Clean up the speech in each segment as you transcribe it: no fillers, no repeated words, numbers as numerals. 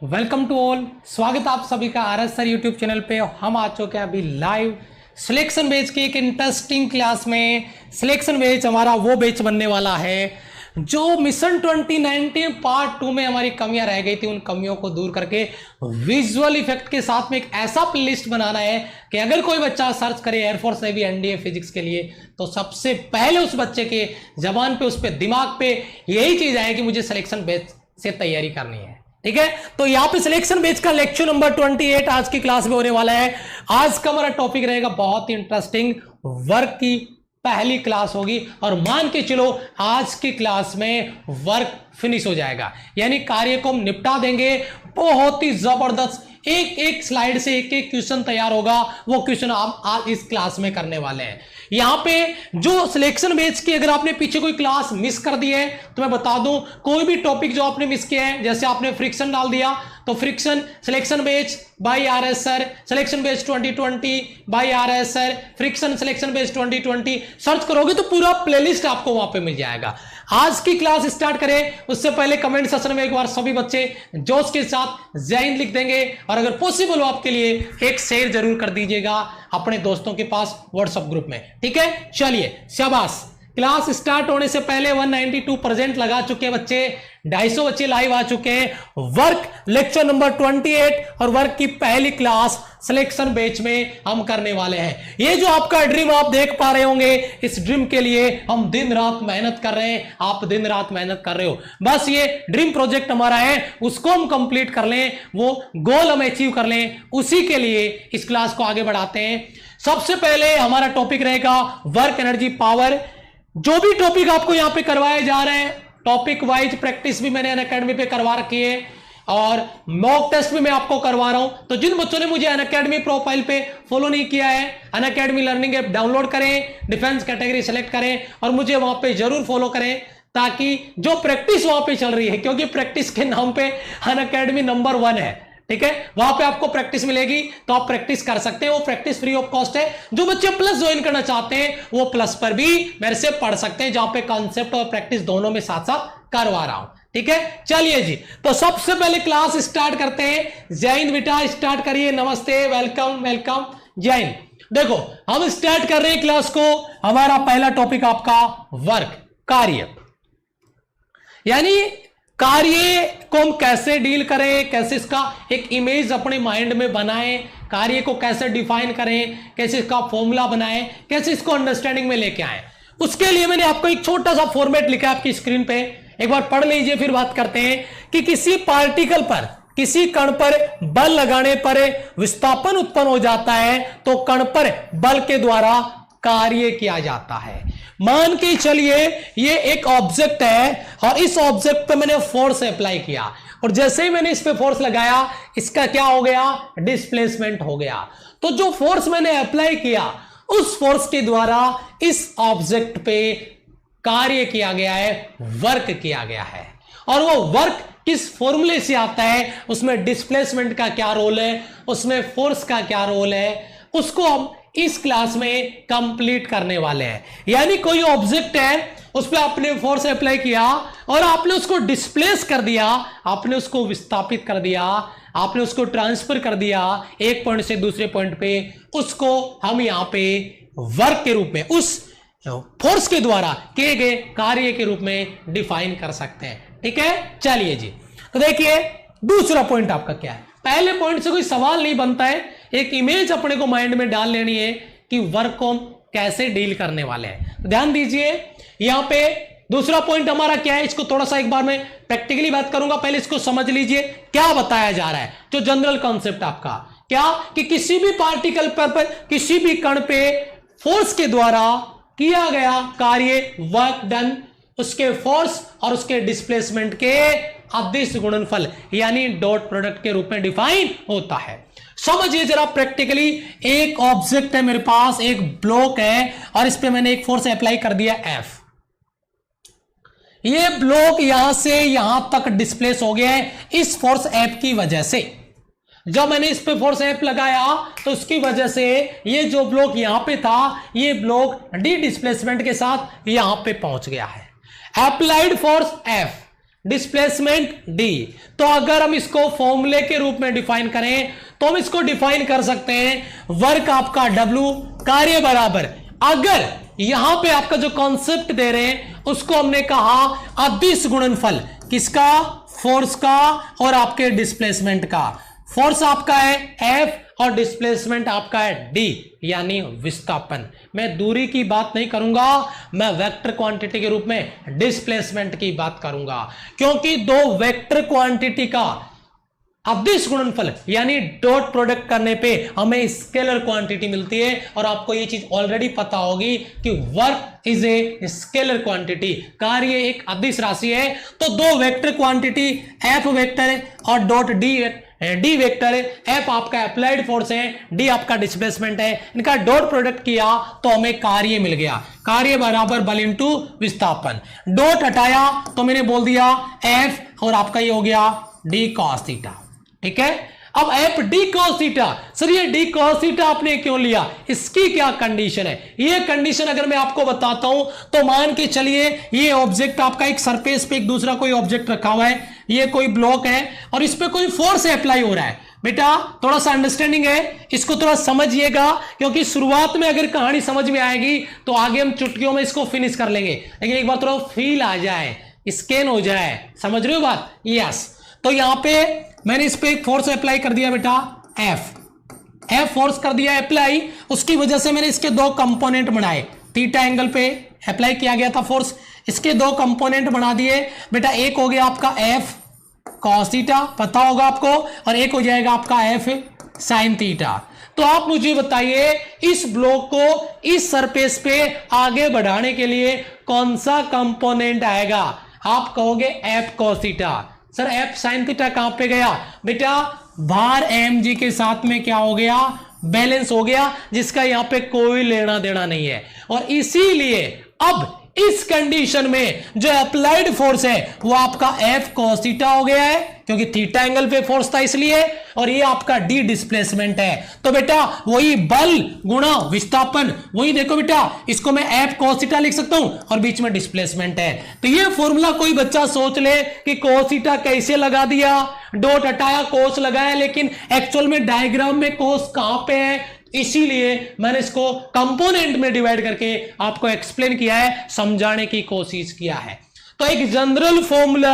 Welcome to all. स्वागत आप सभी का R S sir YouTube channel पे। हम आ चुके हैं अभी लाइव सिलेक्शन बेच की एक इंटरेस्टिंग क्लास में। सिलेक्शन बेच हमारा वो बेच बनने वाला है जो मिशन 2019 पार्ट 2 में हमारी कमियां रह गई थी, उन कमियों को दूर करके विजुअल इफेक्ट के साथ में एक ऐसा प्लेलिस्ट बनाना है कि अगर कोई बच्चा सर्च करे एयरफोर्स नेवी एनडीए फिजिक्स के लिए तो सबसे पहले उस बच्चे के जबान पे, उस पे, दिमाग पे यही चीज आए कि मुझे सिलेक्शन बेच से तैयारी करनी है। ठीक है, तो यहां पे सिलेक्शन बेच का लेक्चर नंबर 28 आज की क्लास में होने वाला है। आज का हमारा टॉपिक रहेगा बहुत ही इंटरेस्टिंग, वर्क की पहली क्लास होगी और मान के चलो आज की क्लास में वर्क फिनिश हो जाएगा, यानी कार्य को हम निपटा देंगे। बहुत ही जबरदस्त एक एक स्लाइड से एक एक क्वेश्चन तैयार होगा, वो क्वेश्चन आप आज इस क्लास में करने वाले हैं। यहां पे जो सिलेक्शन बेच की अगर आपने पीछे कोई क्लास मिस कर दी है तो मैं बता दूं, कोई भी टॉपिक जो आपने मिस किया है, जैसे आपने फ्रिक्शन डाल दिया तो friction selection batch by RS sir, selection batch 2020 by RS sir, friction selection batch 2020 search करोगे तो पूरा प्लेलिस्ट आपको वहां पे मिल जाएगा। आज की क्लास स्टार्ट करें उससे पहले कमेंट सेक्शन में एक बार सभी बच्चे जोश के साथ जय हिंद लिख देंगे और अगर पॉसिबल हो आपके लिए एक शेयर जरूर कर दीजिएगा अपने दोस्तों के पास व्हाट्सएप ग्रुप में। ठीक है, चलिए शाबाश। क्लास स्टार्ट होने से पहले 192 प्रेजेंट लगा चुके बच्चे, 250 बच्चे लाइव आ चुके हैं। वर्क लेक्चर नंबर 28 और वर्क की पहली क्लास सिलेक्शन बेच में हम करने वाले हैं। ये जो आपका ड्रीम आप देख पा रहे होंगे, इस ड्रीम के लिए हम दिन रात मेहनत कर रहे हैं, आप दिन रात मेहनत कर रहे हो। बस ये ड्रीम प्रोजेक्ट हमारा है, उसको हम कंप्लीट कर लें, वो गोल हम अचीव कर लें, उसी के लिए इस क्लास को आगे बढ़ाते हैं। सबसे पहले हमारा टॉपिक रहेगा वर्क एनर्जी पावर। जो भी टॉपिक आपको यहां पे करवाए जा रहे हैं, टॉपिक वाइज प्रैक्टिस भी मैंने अनअकैडमी पे करवा रखी है और मॉक टेस्ट भी मैं आपको करवा रहा हूं। तो जिन बच्चों ने मुझे अनअकैडमी प्रोफाइल पे फॉलो नहीं किया है, अनअकैडमी लर्निंग ऐप डाउनलोड करें, डिफेंस कैटेगरी सेलेक्ट करें और मुझे वहां पे जरूर फॉलो करें, ताकि जो प्रैक्टिस वहां पे चल रही है, क्योंकि प्रैक्टिस के नाम पे अनअकैडमी नंबर 1 है। ठीक है, वहां पे आपको प्रैक्टिस मिलेगी तो आप प्रैक्टिस कर सकते हैं। वो प्रैक्टिस फ्री ऑफ कॉस्ट है। जो बच्चे प्लस ज्वाइन करना चाहते हैं वो प्लस पर भी मेरे से पढ़ सकते हैं, जहां पे कॉन्सेप्ट और प्रैक्टिस दोनों में साथ साथ करवा रहा हूं। ठीक है, चलिए जी, तो सबसे पहले क्लास स्टार्ट करते हैं। जय हिंद बेटा, स्टार्ट करिए। नमस्ते, वेलकम वेलकम, जय हिंद। देखो हम स्टार्ट कर रहे हैं क्लास को। हमारा पहला टॉपिक आपका वर्क, कार्य, यानी कार्य को हम कैसे डील करें, कैसे इसका एक इमेज अपने माइंड में बनाएं, कार्य को कैसे डिफाइन करें, कैसे इसका फॉर्मूला बनाएं, कैसे इसको अंडरस्टैंडिंग में लेके आए। उसके लिए मैंने आपको एक छोटा सा फॉर्मेट लिखा आपकी स्क्रीन पे, एक बार पढ़ लीजिए फिर बात करते हैं। कि किसी पार्टिकल पर, किसी कण पर बल लगाने पर विस्थापन उत्पन्न हो जाता है तो कण पर बल के द्वारा कार्य किया जाता है। मान के चलिए ये एक ऑब्जेक्ट है और इस ऑब्जेक्ट पे मैंने फोर्स अप्लाई किया और जैसे ही मैंने इस पे फोर्स लगाया इसका क्या हो गया, डिस्प्लेसमेंट हो गया। तो जो फोर्स मैंने अप्लाई किया उस फोर्स के द्वारा इस ऑब्जेक्ट पे कार्य किया गया है, वर्क किया गया है। और वो वर्क किस फॉर्मूले से आता है, उसमें डिस्प्लेसमेंट का क्या रोल है, उसमें फोर्स का क्या रोल है, उसको हम इस क्लास में कंप्लीट करने वाले हैं। यानी कोई ऑब्जेक्ट है, उस पर आपने फोर्स अप्लाई किया और आपने उसको डिस्प्लेस कर दिया, आपने उसको विस्थापित कर दिया, आपने उसको ट्रांसफर कर दिया एक पॉइंट से दूसरे पॉइंट पे, उसको हम यहां पे वर्क के रूप में, उस फोर्स के द्वारा किए गए कार्य के रूप में डिफाइन कर सकते हैं। ठीक है, चलिए जी, तो देखिए दूसरा पॉइंट आपका क्या है। पहले पॉइंट से कोई सवाल नहीं बनता है, एक इमेज अपने को माइंड में डाल लेनी है कि वर्क को हम कैसे डील करने वाले हैं। तो ध्यान दीजिए यहां पे दूसरा पॉइंट हमारा क्या है, इसको थोड़ा सा एक बार मैं प्रैक्टिकली बात करूंगा, पहले इसको समझ लीजिए क्या बताया जा रहा है। जो जनरल कॉन्सेप्ट आपका क्या, कि किसी भी पार्टिकल पर किसी भी कण पे फोर्स के द्वारा किया गया कार्य, वर्क डन, उसके फोर्स और उसके डिस्प्लेसमेंट के अदिश गुणनफल यानी डॉट प्रोडक्ट के रूप में डिफाइन होता है। समझिए जरा प्रैक्टिकली, एक ऑब्जेक्ट है मेरे पास, एक ब्लॉक है और इस पे मैंने एक फोर्स अप्लाई कर दिया F। ये ब्लॉक यहां से यहां तक डिस्प्लेस हो गया है इस फोर्स F की वजह से। जब मैंने इस पे फोर्स F लगाया तो उसकी वजह से ये जो ब्लॉक यहां पे था, ये ब्लॉक डी डिस्प्लेसमेंट के साथ यहां पे पहुंच गया है। Applied force F displacement D. तो अगर हम इसको फॉर्मूले के रूप में डिफाइन करें तो हम इसको डिफाइन कर सकते हैं वर्क आपका डब्ल्यू, कार्य बराबर, अगर यहां पे आपका जो कॉन्सेप्ट दे रहे हैं उसको हमने कहा अदिश गुणनफल, किसका, फोर्स का और आपके डिस्प्लेसमेंट का। फोर्स आपका है एफ और डिस्प्लेसमेंट आपका है डी, यानी विस्थापन। मैं दूरी की बात नहीं करूंगा, मैं वेक्टर क्वांटिटी के रूप में डिस्प्लेसमेंट की बात करूंगा, क्योंकि दो वेक्टर क्वांटिटी का अदिश गुणनफल यानी डॉट प्रोडक्ट करने पे हमें स्केलर क्वांटिटी मिलती है। और आपको ये चीज ऑलरेडी पता होगी कि work is a scalar quantity, कार्य एक अदिश राशि है। तो दो वेक्टर क्वांटिटी एफ वेक्टर है और डॉट डी वेक्टर है। एफ आपका अप्लाइड फोर्स है, डी आपका डिस्प्लेसमेंट है, इनका डॉट प्रोडक्ट किया तो हमें कार्य मिल गया, कार्य बराबर बल इंटू विस्थापन। डॉट हटाया तो मैंने बोल दिया एफ और आपका ये हो गया डी कॉस थीटा, ठीक है। अब F D cos theta, sir ये डी कॉस थीटा आपने क्यों लिया, इसकी क्या कंडीशन है? ये कंडीशन अगर मैं आपको बताता हूं तो मान के चलिए ये ऑब्जेक्ट आपका एक सरफेस पे एक दूसरा कोई ऑब्जेक्ट रखा हुआ है, ये कोई ब्लॉक है और इस पे कोई फोर्स अप्लाई हो रहा है। बेटा थोड़ा सा अंडरस्टैंडिंग है, इसको थोड़ा समझिएगा, क्योंकि शुरुआत में अगर कहानी समझ में आएगी तो आगे हम चुटकियों में इसको फिनिश कर लेंगे, लेकिन एक बार थोड़ा फील आ जाए, स्कैन हो जाए, समझ रहे हो बात? यस। तो यहां पे मैंने इस पे एक फोर्स अप्लाई कर दिया बेटा, एफ फोर्स कर दिया अप्लाई, उसकी वजह से मैंने इसके दो कंपोनेंट बनाए, थीटा एंगल पे अप्लाई किया गया था फोर्स, इसके दो कंपोनेंट बना दिए बेटा। एक हो गया आपका एफ कॉस थीटा, पता होगा आपको, और एक हो जाएगा आपका एफ साइन थीटा। तो आप मुझे बताइए इस ब्लॉक को इस सरफेस पे आगे बढ़ाने के लिए कौन सा कंपोनेंट आएगा? आप कहोगे F cos theta. Sir F sine theta कहां पे गया? बेटा भार एम जी के साथ में क्या हो गया? बैलेंस हो गया, जिसका यहां पे कोई लेना देना नहीं है। और इसीलिए अब इस कंडीशन में जो अप्लाइड फोर्स है वो आपका एफ कॉस थीटा हो गया है, क्योंकि थीटा एंगल पे फोर्स था इसलिए, और ये आपका डी डिस्प्लेसमेंट है। तो बेटा वही बल गुणा विस्थापन, वही देखो बेटा, इसको मैं एफ कॉस थीटा लिख सकता हूं और बीच में डिस्प्लेसमेंट है। तो ये फॉर्मूला कोई बच्चा सोच ले कि कॉस थीटा कैसे लगा दिया, डॉट हटाया कोस लगाया, लेकिन एक्चुअल में डायग्राम में कोस कहां पे है, इसीलिए मैंने इसको कंपोनेंट में डिवाइड करके आपको एक्सप्लेन किया है, समझाने की कोशिश किया है। तो एक जनरल फॉर्मूला,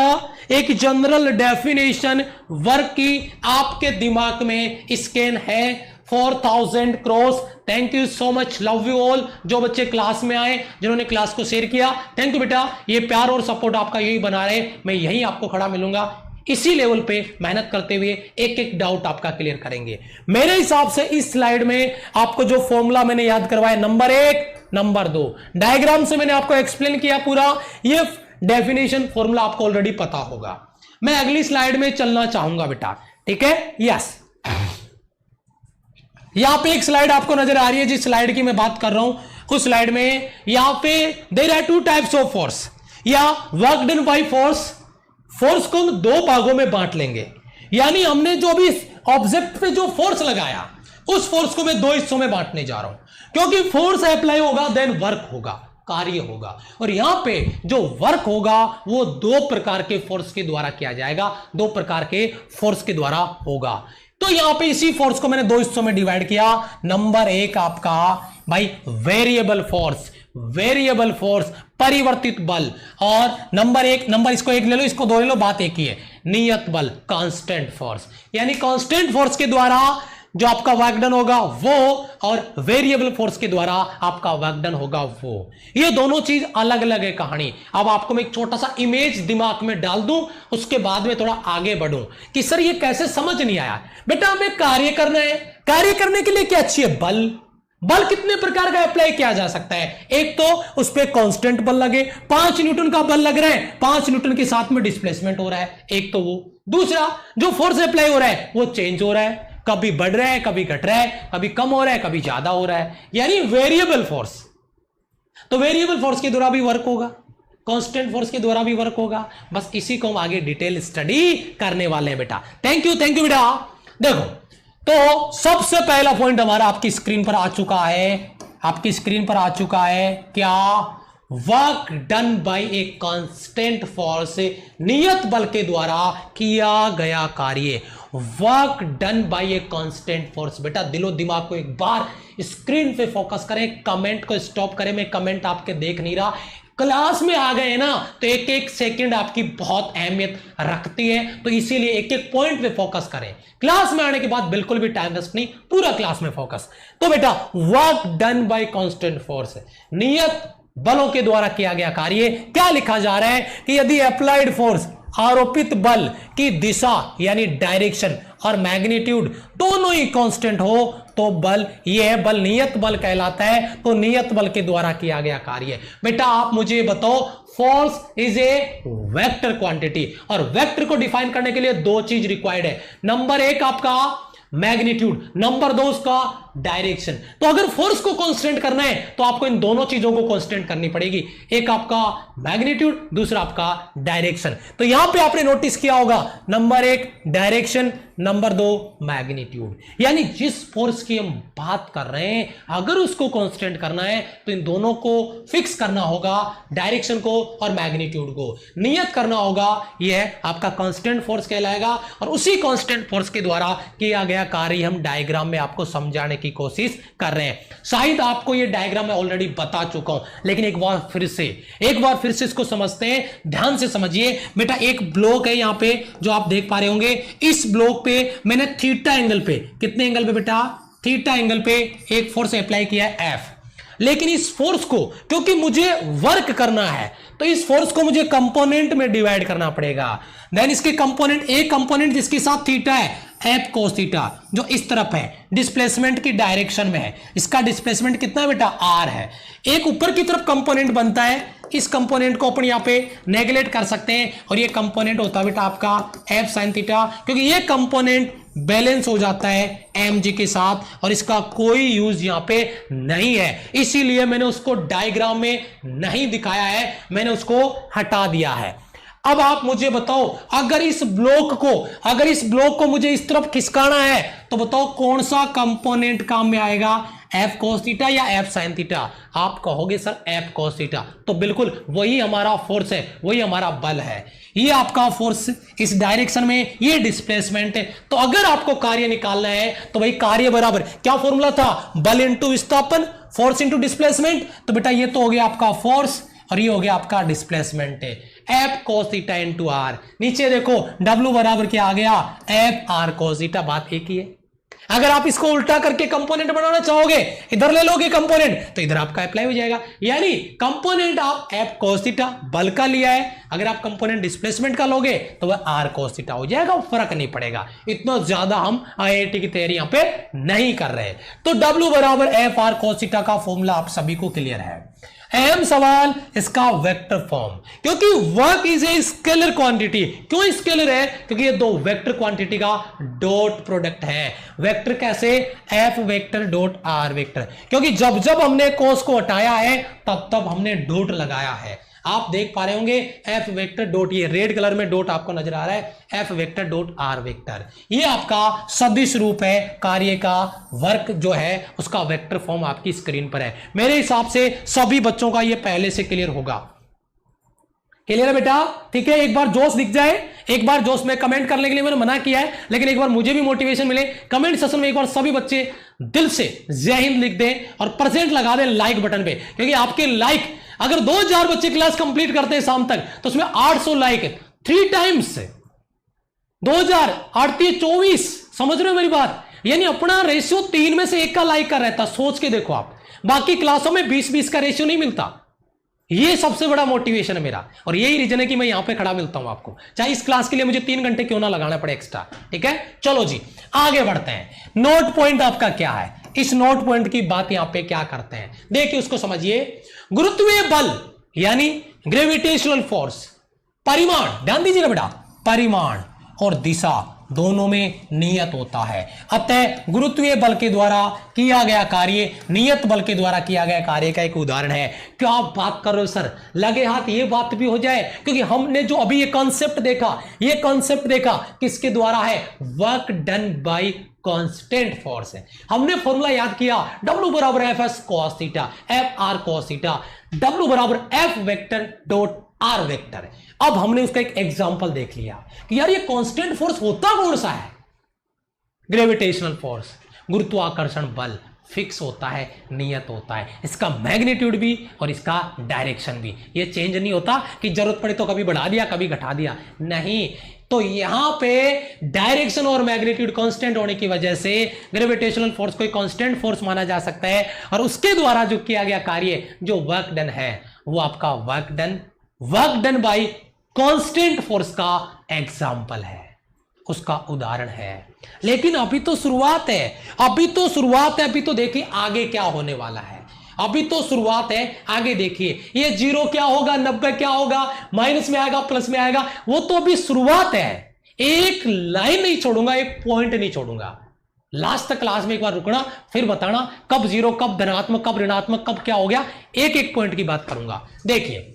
एक जनरल डेफिनेशन वर्क की आपके दिमाग में स्कैन है 4000 cross. Thank you so much, love you all. जो बच्चे क्लास में आए, जिन्होंने क्लास को शेयर किया, थैंक यू बेटा। ये प्यार और सपोर्ट आपका यही बना रहे, मैं यहीं आपको खड़ा मिलूंगा, इसी लेवल पे मेहनत करते हुए एक एक डाउट आपका क्लियर करेंगे। मेरे हिसाब से इस स्लाइड में आपको जो फॉर्मूला मैंने याद करवाया, नंबर 1, नंबर 2, डायग्राम से मैंने आपको एक्सप्लेन किया पूरा, ये डेफिनेशन फॉर्मूला आपको ऑलरेडी पता होगा। मैं अगली स्लाइड में चलना चाहूंगा बेटा, ठीक है? यस। यहां पे एक स्लाइड आपको नजर आ रही है, जिस स्लाइड की मैं बात कर रहा हूं उस स्लाइड में यहां पे there are 2 types of force या work done by force. Force को हम 2 भागों में बांट लेंगे, यानी हमने जो भी ऑब्जेक्ट पे जो फोर्स लगाया उस फोर्स को मैं 2 हिस्सों में बांटने जा रहा हूं, क्योंकि फोर्स अप्लाई होगा देन वर्क होगा, कार्य होगा। और यहां पे जो वर्क होगा वो 2 प्रकार के फोर्स के द्वारा किया जाएगा, 2 प्रकार के फोर्स के द्वारा होगा। तो यहां पे इसी फोर्स को मैंने 2 हिस्सों में डिवाइड किया। नंबर 1 आपका भाई वेरिएबल फोर्स, वेरिएबल फोर्स परिवर्तित बल, और नंबर इसको 1 ले लो, इसको 2 ले लो, बात एक ही है, नियत बल कांस्टेंट फोर्स। यानी कांस्टेंट फोर्स के द्वारा जो आपका वर्क डन होगा वो, और वेरिएबल फोर्स के द्वारा आपका वर्क डन होगा वो। ये दोनों चीज अलग अलग है कहानी। अब आपको मैं एक छोटा सा इमेज दिमाग में डाल दूं, उसके बाद में थोड़ा आगे बढ़ूं कि सर ये कैसे समझ नहीं आया। बेटा हमें कार्य करना है, कार्य करने के लिए क्या चाहिए? बल। बल कितने प्रकार का अप्लाई किया जा सकता है? एक तो उस पर कांस्टेंट बल लगे, 5 न्यूटन का बल लग रहा है, 5 न्यूटन के साथ में डिस्प्लेसमेंट हो रहा है, एक तो वो। दूसरा जो फोर्स अप्लाई हो रहा है वो चेंज हो रहा है, कभी बढ़ रहा है, कभी घट रहा है, कभी कम हो रहा है, कभी ज्यादा हो रहा है, यानी वेरिएबल फोर्स। तो वेरिएबल फोर्स के द्वारा भी वर्क होगा, कांस्टेंट फोर्स के द्वारा भी वर्क होगा। बस इसी को हम आगे डिटेल स्टडी करने वाले हैं बेटा। थैंक यू बेटा। देखो तो सबसे पहला पॉइंट हमारा आपकी स्क्रीन पर आ चुका है, आपकी स्क्रीन पर आ चुका है क्या? Work done bye a constant force, नियत बल के द्वारा किया गया कार्य। Work done bye a constant force. बेटा दिलो दिमाग को एक बार स्क्रीन पे फोकस करें, कमेंट को स्टॉप करें। मैं कमेंट आपके देख नहीं रहा, क्लास में आ गए ना तो एक एक सेकंड आपकी बहुत अहमियत रखती है, तो इसीलिए एक एक पॉइंट पे फोकस करें। क्लास में आने के बाद बिल्कुल भी टाइम वेस्ट नहीं, पूरा क्लास में फोकस। तो बेटा work done bye constant force, नियत बलों के द्वारा किया गया कार्य। क्या लिखा जा रहा है कि यदि अप्लाइड फोर्स, आरोपित बल की दिशा यानी डायरेक्शन और मैग्नीट्यूड दोनों ही कांस्टेंट हो तो बल, यह बल नियत बल कहलाता है। तो नियत बल के द्वारा किया गया कार्य। बेटा आप मुझे बताओ, force is a vector quantity, और वेक्टर को डिफाइन करने के लिए दो चीज रिक्वायर्ड है। नंबर एक आपका मैग्नीट्यूड, नंबर दो उसका डायरेक्शन। तो अगर फोर्स को कांस्टेंट करना है तो आपको इन दोनों चीजों को कांस्टेंट करनी पड़ेगी, एक आपका मैग्नीट्यूड, दूसरा आपका डायरेक्शन। तो यहां पे आपने नोटिस किया होगा, नंबर एक डायरेक्शन, नंबर दो मैग्नीट्यूड। यानी जिस फोर्स की हम बात कर रहे हैं अगर उसको कांस्टेंट करना है तो इन दोनों को फिक्स करना होगा, डायरेक्शन को और मैग्नीट्यूड को नियत करना होगा। यह आपका कांस्टेंट फोर्स कहलाएगा, और उसी कांस्टेंट फोर्स के द्वारा किया गया कार्य हम डायग्राम में आपको समझाने की कोशिश कर रहे हैं। शायद आपको यह डायग्राम मैं ऑलरेडी बता चुका हूं, लेकिन एक बार फिर से इसको समझते हैं। ध्यान से समझिए बेटा, एक ब्लॉक है यहां पे जो आप देख पा रहे होंगे। इस ब्लॉक पे मैंने थीटा एंगल पे, कितने एंगल पे बेटा, थीटा एंगल पे एक फोर्स अप्लाई किया है एफ। लेकिन इस फोर्स को क्योंकि मुझे वर्क करना है तो इस फोर्स को मुझे कंपोनेंट में डिवाइड करना पड़ेगा। देन इसके कंपोनेंट, एक कंपोनेंट जिसके साथ थीटा है एफ कोस थीटा, जो इस तरफ है डिस्प्लेसमेंट की डायरेक्शन में है, इसका डिस्प्लेसमेंट कितना है बेटा, आर है। एक ऊपर की तरफ कंपोनेंट बनता है, इस कंपोनेंट को अपन यहां पे नेगलेक्ट कर सकते हैं, और ये कंपोनेंट होता है बेटा आपका एफ साइन थीटा, क्योंकि ये कंपोनेंट बैलेंस हो जाता है एम जी के साथ और इसका कोई यूज यहां पे नहीं है, इसीलिए मैंने उसको डायग्राम में नहीं दिखाया है, मैंने उसको हटा दिया है। अब आप मुझे बताओ, अगर इस ब्लॉक को मुझे इस तरफ खिसकाना है तो बताओ कौन सा कंपोनेंट काम में आएगा, एफ कोस थीटा या एफ साइन थीटा? आप कहोगे सर एफ कोस थीटा, तो बिल्कुल वही हमारा फोर्स है, वही हमारा बल है। ये आपका फोर्स इस डायरेक्शन में, ये डिस्प्लेसमेंट है। तो अगर आपको कार्य निकालना है तो भाई कार्य बराबर क्या फॉर्मूला था, बल इंटू विस्थापन, फोर्स इंटू डिस्प्लेसमेंट। तो बेटा ये तो हो गया आपका फोर्स और ये हो गया आपका डिस्प्लेसमेंट है, F cos theta into R. नीचे देखो डब्ल्यू बराबर क्या आ गया, एफ आर कोस थीटा। बात एक ही है। अगर आप इसको उल्टा करके कंपोनेंट बनाना चाहोगे, इधर ले लोगे कंपोनेंट तो इधर आपका अप्लाई हो जाएगा, यानी कंपोनेंट आप एफ कोस थीटा बल का लिया है, अगर आप कंपोनेंट डिस्प्लेसमेंट का लोगे तो वह आर कोस थीटा हो जाएगा, फर्क नहीं पड़ेगा। इतना ज्यादा हम आईआईटी की तैयारी यहां पे नहीं कर रहे। तो डब्ल्यू बराबर एफ आर कोस थीटा का फॉर्मूला आप सभी को क्लियर है। अहम सवाल इसका वेक्टर फॉर्म, क्योंकि work is a scalar quantity. क्यों स्केलर है? क्योंकि ये दो वेक्टर क्वांटिटी का डॉट प्रोडक्ट है। वेक्टर कैसे, F vector dot are vector, क्योंकि जब जब हमने कोस को हटाया है तब तब हमने डॉट लगाया है। आप देख पा रहे होंगे एफ वेक्टर डॉट, ये रेड कलर में डॉट आपको नजर आ रहा है, F vector dot are vector. ये आपका सदिश रूप है कार्य का, वर्क जो है उसका वेक्टर फॉर्म आपकी स्क्रीन पर है। मेरे हिसाब से सभी बच्चों का ये पहले से क्लियर होगा। क्लियर है बेटा? ठीक है, एक बार जोश दिख जाए, एक बार जोश में कमेंट करने के लिए मैंने मना किया है, लेकिन एक बार मुझे भी मोटिवेशन मिले, कमेंट सेशन में एक बार सभी बच्चे दिल से जय हिंद लिख दें और प्रेजेंट लगा दें लाइक बटन पे, क्योंकि आपके लाइक, अगर 2000 बच्चे क्लास कंप्लीट करते हैं शाम तक तो उसमें 800 लाइक, 3 टाइम्स 2000 38 24, समझ रहे हो मेरी बात? यानी अपना रेशियो 3 में से 1 का लाइक का रहता। सोच के देखो आप, बाकी क्लासों में 20-20 का रेशियो नहीं मिलता। ये सबसे बड़ा मोटिवेशन है मेरा, और यही रीजन है कि मैं यहां पे खड़ा मिलता हूं आपको, चाहे इस क्लास के लिए मुझे 3 घंटे क्यों ना लगाना पड़े एक्स्ट्रा। ठीक है, चलो जी आगे बढ़ते हैं। नोट पॉइंट आपका क्या है? इस नोट पॉइंट की बात यहां पे क्या करते हैं, देखिए उसको समझिए। गुरुत्वीय बल यानी ग्रेविटेशनल फोर्स, परिमाण, ध्यान दीजिएगा बेटा, परिमाण और दिशा दोनों में नियत होता है। अतः गुरुत्वीय बल के द्वारा किया गया कार्य नियत बल के द्वारा किया गया कार्य का एक उदाहरण है। क्या आप बात कर रहे हो सर, लगे हाथ ये बात भी हो जाए, क्योंकि हमने जो अभी ये कॉन्सेप्ट देखा, ये कॉन्सेप्ट देखा किसके द्वारा है, work done bye constant force है। हमने फॉर्मूला याद किया, W बराबर F S cos theta, F R cos theta, W बराबर F vector dot are vector. अब हमने उसका एक एग्जांपल देख लिया कि यार ये कांस्टेंट फोर्स होता कौन सा है? ग्रेविटेशनल फोर्स, गुरुत्वाकर्षण बल फिक्स होता है, नियत होता है, इसका मैग्नीट्यूड भी और इसका डायरेक्शन भी, ये चेंज नहीं होता कि जरूरत पड़े तो कभी बढ़ा दिया कभी घटा दिया, नहीं। तो यहां पे डायरेक्शन और मैग्नीट्यूड कांस्टेंट होने की वजह से ग्रेविटेशनल फोर्स को कांस्टेंट फोर्स माना जा सकता है, और उसके द्वारा जो किया गया कार्य, जो वर्क डन है, वो आपका work done bye constant force का एग्जाम्पल है, उसका उदाहरण है। लेकिन अभी तो शुरुआत है, अभी तो देखिए आगे क्या होने वाला है, अभी तो शुरुआत है, आगे देखिए ये 0 क्या होगा, 90 क्या होगा, माइनस में आएगा प्लस में आएगा, वो तो अभी शुरुआत है। एक लाइन नहीं छोड़ूंगा, एक पॉइंट नहीं छोड़ूंगा, लास्ट तक क्लास में एक बार रुकना, फिर बताना कब 0, कब धनात्मक, कब ऋणात्मक, कब क्या हो गया, एक एक पॉइंट की बात करूंगा। देखिए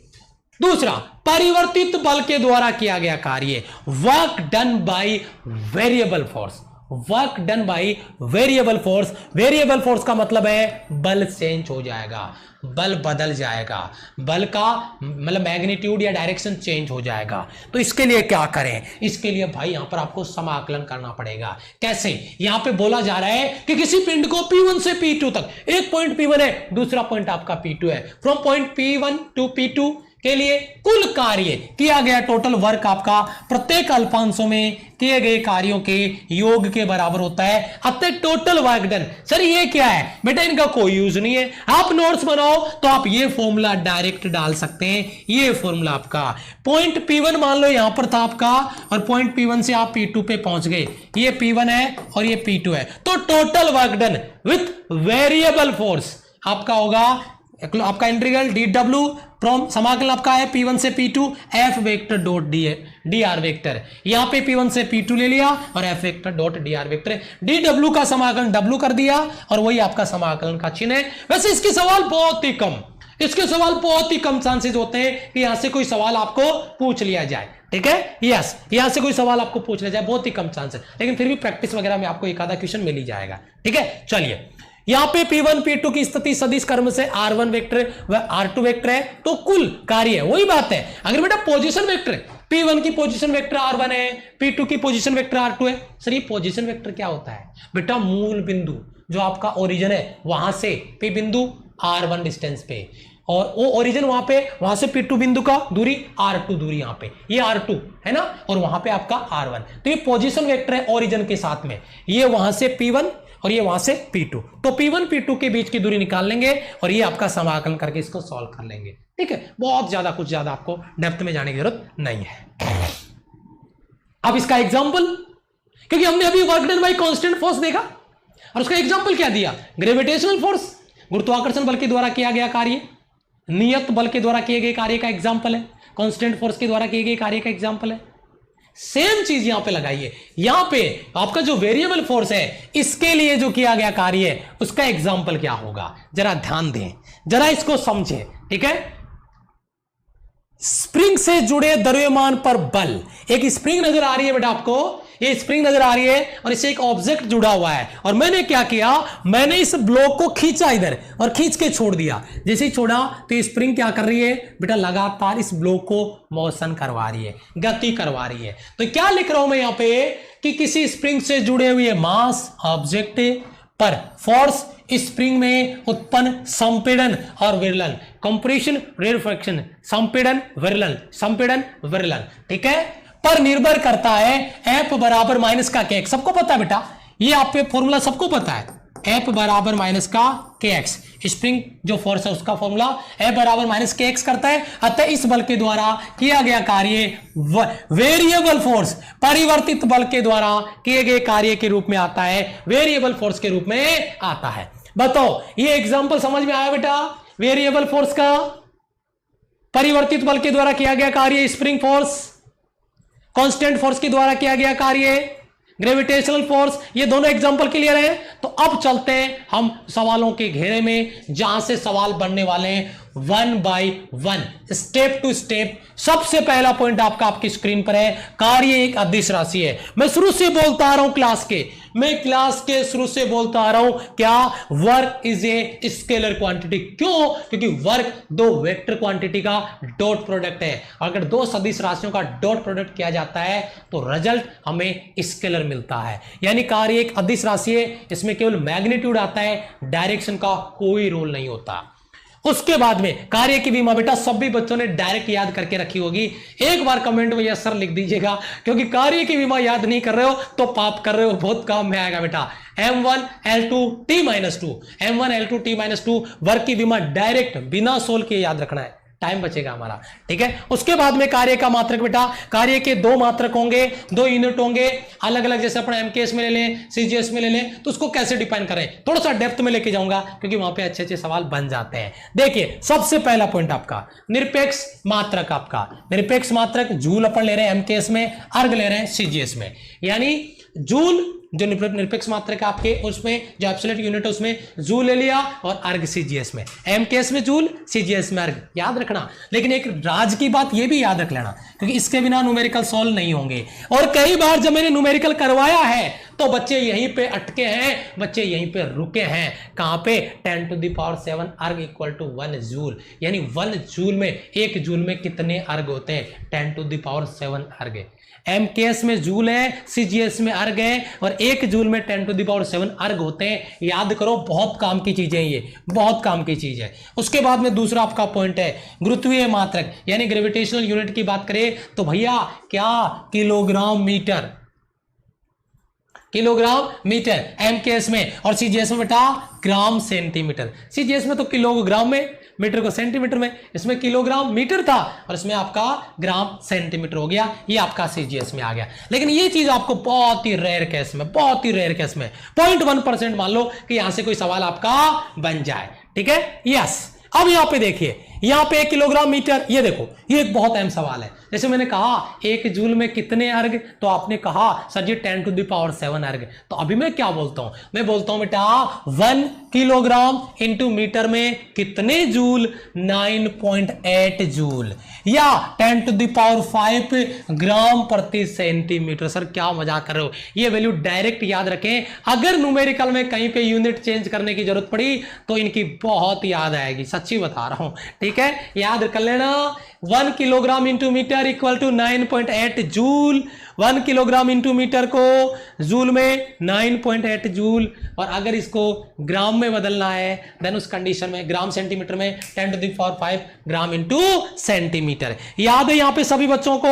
दूसरा, परिवर्तित बल के द्वारा किया गया कार्य, work done by variable force, work done by variable force. Variable force का मतलब है बल चेंज हो जाएगा, बल बदल जाएगा, बल का मतलब मैग्नीट्यूड या डायरेक्शन चेंज हो जाएगा। तो इसके लिए क्या करें? इसके लिए भाई यहां पर आपको समाकलन करना पड़ेगा। कैसे? यहां पे बोला जा रहा है कि किसी पिंड को P1 से P2 तक, एक पॉइंट P1 है, दूसरा पॉइंट आपका P2 है, from point P1 to P2 के लिए कुल कार्य किया गया, टोटल वर्क आपका प्रत्येक अल्पांशों में किए गए कार्यों के योग के बराबर होता है, अतः टोटल वर्क डन। सर ये क्या है बेटा? इनका कोई यूज नहीं है, आप नोट्स बनाओ तो आप ये फॉर्मूला डायरेक्ट डाल सकते हैं। ये फॉर्मूला आपका पॉइंट P1 मान लो यहां पर था आपका, और पॉइंट P1 से आप P2 पे पहुंच गए, ये P1 है और ये P2 है, तो total work done with variable force आपका होगा, आपका इंटीग्रल dw फ्रॉम समाकलन आपका है P1 से P2 F vector dot dr vector, यहां पे P1 से P2 ले लिया और F vector dot dr vector, dw का समाकलन w कर दिया और वही आपका समाकलन का चिन्ह है। वैसे इसके सवाल बहुत ही कम चांसेस होते हैं कि यहां से कोई सवाल आपको पूछ लिया जाए, ठीक है, यस, यहां से कोई सवाल आपको पूछ लिया जाए, बहुत ही कम चांसेस, लेकिन फिर भी प्रैक्टिस वगैरह में आपको एक आधा क्वेश्चन मिल ही जाएगा, ठीक है। चलिए यहां पे P1 P2 की स्थिति सदिश कर्म से R1 वेक्टर व R2 वेक्टर है, तो कुल कार्य वही बात है। अगर बेटा पोजीशन वेक्टर है, P1 की पोजीशन वेक्टर R1 है, P2 की पोजीशन वेक्टर R2 है। सर ये पोजीशन वेक्टर क्या होता है बेटा? मूल बिंदु जो आपका ओरिजिन है वहां से P बिंदु R1 डिस्टेंस पे, और वो ओरिजिन वहां से P2 बिंदु का दूरी R2 दूरी, यहां पे ये R2 है ना, और वहां पे आपका R1, तो ये पोजीशन वेक्टर है ओरिजिन के साथ में, ये वहां से P1 और ये वहां से P2, तो P1 P2 के बीच की दूरी निकाल लेंगे और ये आपका समाकलन करके इसको सॉल्व कर लेंगे, ठीक है। बहुत ज्यादा कुछ ज्यादा आपको डेप्थ में जाने की जरूरत नहीं है। अब इसका एग्जांपल, क्योंकि हमने अभी work done bye constant force देखा और उसका एग्जांपल क्या दिया? ग्रेविटेशनल फोर्स, गुरुत्वाकर्षण बल के द्वारा किया गया कार्य, नियत बल के द्वारा किए गए कार्य का एग्जाम्पल है, कांस्टेंट फोर्स के द्वारा किए गए कार्य का एग्जाम्पल है। सेम चीज यहां पे लगाइए, यहां पे आपका जो वेरिएबल फोर्स है इसके लिए जो किया गया कार्य है उसका एग्जाम्पल क्या होगा, जरा ध्यान दें, जरा इसको समझें, ठीक है। स्प्रिंग से जुड़े द्रव्यमान पर बल, एक स्प्रिंग नजर आ रही है बेटा आपको, ये स्प्रिंग नजर आ रही है और इससे एक ऑब्जेक्ट जुड़ा हुआ है, और मैंने क्या किया, मैंने इस ब्लॉक को खींचा इधर और खींच के छोड़ दिया। जैसे ही छोड़ा तो ये स्प्रिंग क्या कर रही है बेटा? लगातार इस ब्लॉक को मोशन करवा रही है, गति करवा रही है। तो क्या लिख रहा हूं मैं यहां पे कि किसी स्प्रिंग से जुड़े हुए मास ऑब्जेक्ट पर फोर्स, स्प्रिंग में उत्पन्न संपीड़न और विरलन, कंप्रेशन रेरफेक्शन, संपीड़न विरलन, ठीक है, पर निर्भर करता है F बराबर माइनस का kx। सबको पता है बेटा, ये आपके फॉर्मूला सबको पता है, F बराबर माइनस का kx, स्प्रिंग जो फोर्स है उसका फॉर्मूला F बराबर माइनस kx करता है। अतः इस बल के द्वारा किया गया कार्य वेरिएबल फोर्स, परिवर्तित बल के द्वारा किए गए कार्य के रूप में आता है, वेरिएबल फोर्स के रूप में आता है। बताओ ये एग्जांपल समझ में आया बेटा? वेरिएबल फोर्स का, परिवर्तित बल के द्वारा किया गया कार्य स्प्रिंग फोर्स, कांस्टेंट फोर्स के द्वारा किया गया कार्य ग्रेविटेशनल फोर्स, ये दोनों एग्जांपल क्लियर हैं। तो अब चलते हैं हम सवालों के घेरे में, जहां से सवाल बनने वाले हैं one by one, step to step. सबसे पहला पॉइंट आपकी स्क्रीन पर है, कार्य एक अदिश राशि है। मैं शुरू से बोलता आ रहा हूं मैं क्लास के शुरू से बोलता आ रहा हूं, क्या work is a scalar quantity. क्यों? क्योंकि वर्क दो वेक्टर क्वांटिटी का डॉट प्रोडक्ट है। अगर दो सदिश राशियों का डॉट प्रोडक्ट किया जाता है तो रिजल्ट हमें स्केलर मिलता है। यानी कार्य एक अदिश राशि है, इसमें केवल मैग्नीट्यूड आता है, डायरेक्शन का कोई रोल नहीं होता। उसके बाद में कार्य की विमा बेटा सभी बच्चों ने डायरेक्ट याद करके रखी होगी। एक बार कमेंट में यस सर लिख दीजिएगा, क्योंकि कार्य की विमा याद नहीं कर रहे हो तो पाप कर रहे हो, बहुत काम में आएगा बेटा। M1 L2 T-2, M1 L2 T-2 work की विमा डायरेक्ट बिना सोल्व किए याद रखना है, टाइम बचेगा हमारा, ठीक है। उसके बाद में कार्य का मात्रक बेटा, कार्य के दो मात्रक होंगे, दो यूनिट होंगे अलग अलग, जैसे अपने एमकेएस में ले लें, सीजीएस में ले लें, तो उसको कैसे डिफाइन करें थोड़ा सा डेप्थ में लेके जाऊंगा, क्योंकि वहां पे अच्छे अच्छे सवाल बन जाते हैं। देखिए सबसे पहला पॉइंट आपका निरपेक्ष मात्रक, आपका निरपेक्ष मात्रक जूल अपन ले रहे हैं एमकेएस में, अर्ग ले रहे हैं सीजीएस में। यानी जूल जो निरपेक्ष मात्रक आपके, उसमें जो एब्सोल्यूट यूनिट है उसमें जूल ले लिया, और अर्ग सीजीएस में, एमकेएस में जूल, सीजीएस में अर्ग, याद रखना। लेकिन एक राज की बात ये भी याद रख लेना, क्योंकि इसके बिना न्यूमेरिकल सॉल्व नहीं होंगे। और कई बार जब मैंने न्यूमेरिकल करवाया है तो बच्चे यहीं पे अटके हैं, बच्चे यहीं पे रुके हैं। कहां पे? 10⁷ अर्ग इक्वल टू 1 जूल। यानी 1 जूल में, 1 जूल में कितने अर्ग होते हैं? 10⁷ अर्ग। एमकेएस में जूल है, सीजीएस में अर्ग है, और 1 जूल में 10⁷ अर्ग होते हैं। याद करो, बहुत काम की चीजें, ये बहुत काम की चीज है। उसके बाद में दूसरा आपका पॉइंट है गुरुत्वीय मात्रक, यानी ग्रेविटेशनल यूनिट की बात करें तो भैया क्या? Kilogram metre, kilogram metre MKS में, और सीजीएस में बेटा ग्राम सेंटीमीटर। सीजीएस में तो किलोग्राम में, मीटर को सेंटीमीटर में, इसमें किलोग्राम मीटर था और इसमें आपका ग्राम सेंटीमीटर हो गया। ये आपका सीजीएस में आ गया। लेकिन ये चीज आपको बहुत ही रेयर केस में, बहुत ही रेयर केस में 0.1% मान लो कि यहां से कोई सवाल आपका बन जाए, ठीक है। यस, अब यहां पे देखिए, यहां पे 1 किलोग्राम मीटर, ये देखो, ये एक बहुत अहम सवाल है। जैसे मैंने कहा 1 जूल में कितने अर्ग, तो आपने कहा सर जी 10⁷ अर्ग। तो अभी मैं क्या बोलता हूं? मैं बोलता हूं बेटा 1 किलोग्राम इंटू मीटर में कितने जूल? 9.8 जूल, या 10⁵ ग्राम प्रति सेंटीमीटर। सर क्या मजाक कर रहे हो? ये वैल्यू डायरेक्ट याद रखें। अगर न्यूमेरिकल में कहीं पे यूनिट चेंज करने की जरूरत पड़ी तो इनकी बहुत याद आएगी, सच्ची बता रहा हूं, ठीक है। याद कर लेना, 1 kilogram into metre equal to 9.8 joule. 1 kilogram into metre को जूल में 9.8 जूल, और अगर इसको ग्राम में बदलना है देन उस कंडीशन में ग्राम सेंटीमीटर में 10⁵ ग्राम इंटू सेंटीमीटर। याद है यहां पे सभी बच्चों को?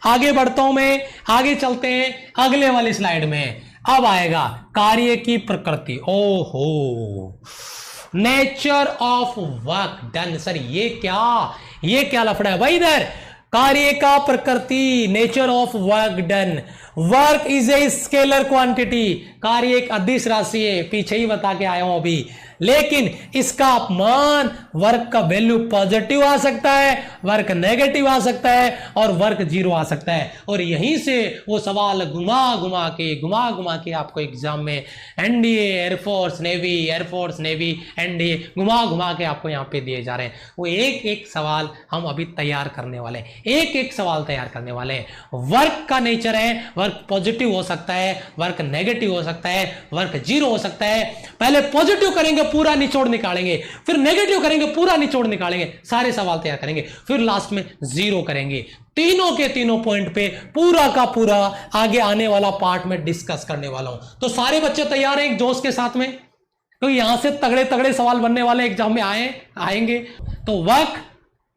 आगे बढ़ता हूं मैं, आगे चलते हैं अगले वाली स्लाइड में। अब आएगा कार्य की प्रकृति। ओहो, nature of work done. Sir ये क्या लफड़ा है भाई? इधर कार्य का प्रकृति, nature of work done. Work is a scalar quantity, कार्य एक अदिश राशि है, पीछे ही बता के आया हूं अभी। लेकिन इसका मान, वर्क का वैल्यू पॉजिटिव आ सकता है, वर्क नेगेटिव आ सकता है, और वर्क 0 आ सकता है। और यहीं से वो सवाल घुमा घुमा के आपको एग्जाम में एनडीए, एयरफोर्स नेवी, एनडीए घुमा के आपको यहाँ पे दिए जा रहे हैं। वो एक एक सवाल हम अभी तैयार करने वाले हैं, एक एक सवाल तैयार करने वाले हैं। वर्क का नेचर है, वर्क पॉजिटिव हो सकता है, वर्क नेगेटिव हो सकता है, वर्क 0 हो सकता है। पहले पॉजिटिव करेंगे, पूरा निचोड़ निकालेंगे, फिर नेगेटिव करेंगे, पूरा निचोड़ निकालेंगे, सारे सवाल तैयार करेंगे, फिर लास्ट में 0 करेंगे। तीनों के तीनों पॉइंट पे पूरा का पूरा आगे आने वाला पार्ट में डिस्कस करने वाला हूं। तो सारे बच्चे तैयार हैं एक जोश के साथ में? तो यहां से तगड़े तगड़े सवाल बनने वाले एग्जाम में आएंगे। तो वर्क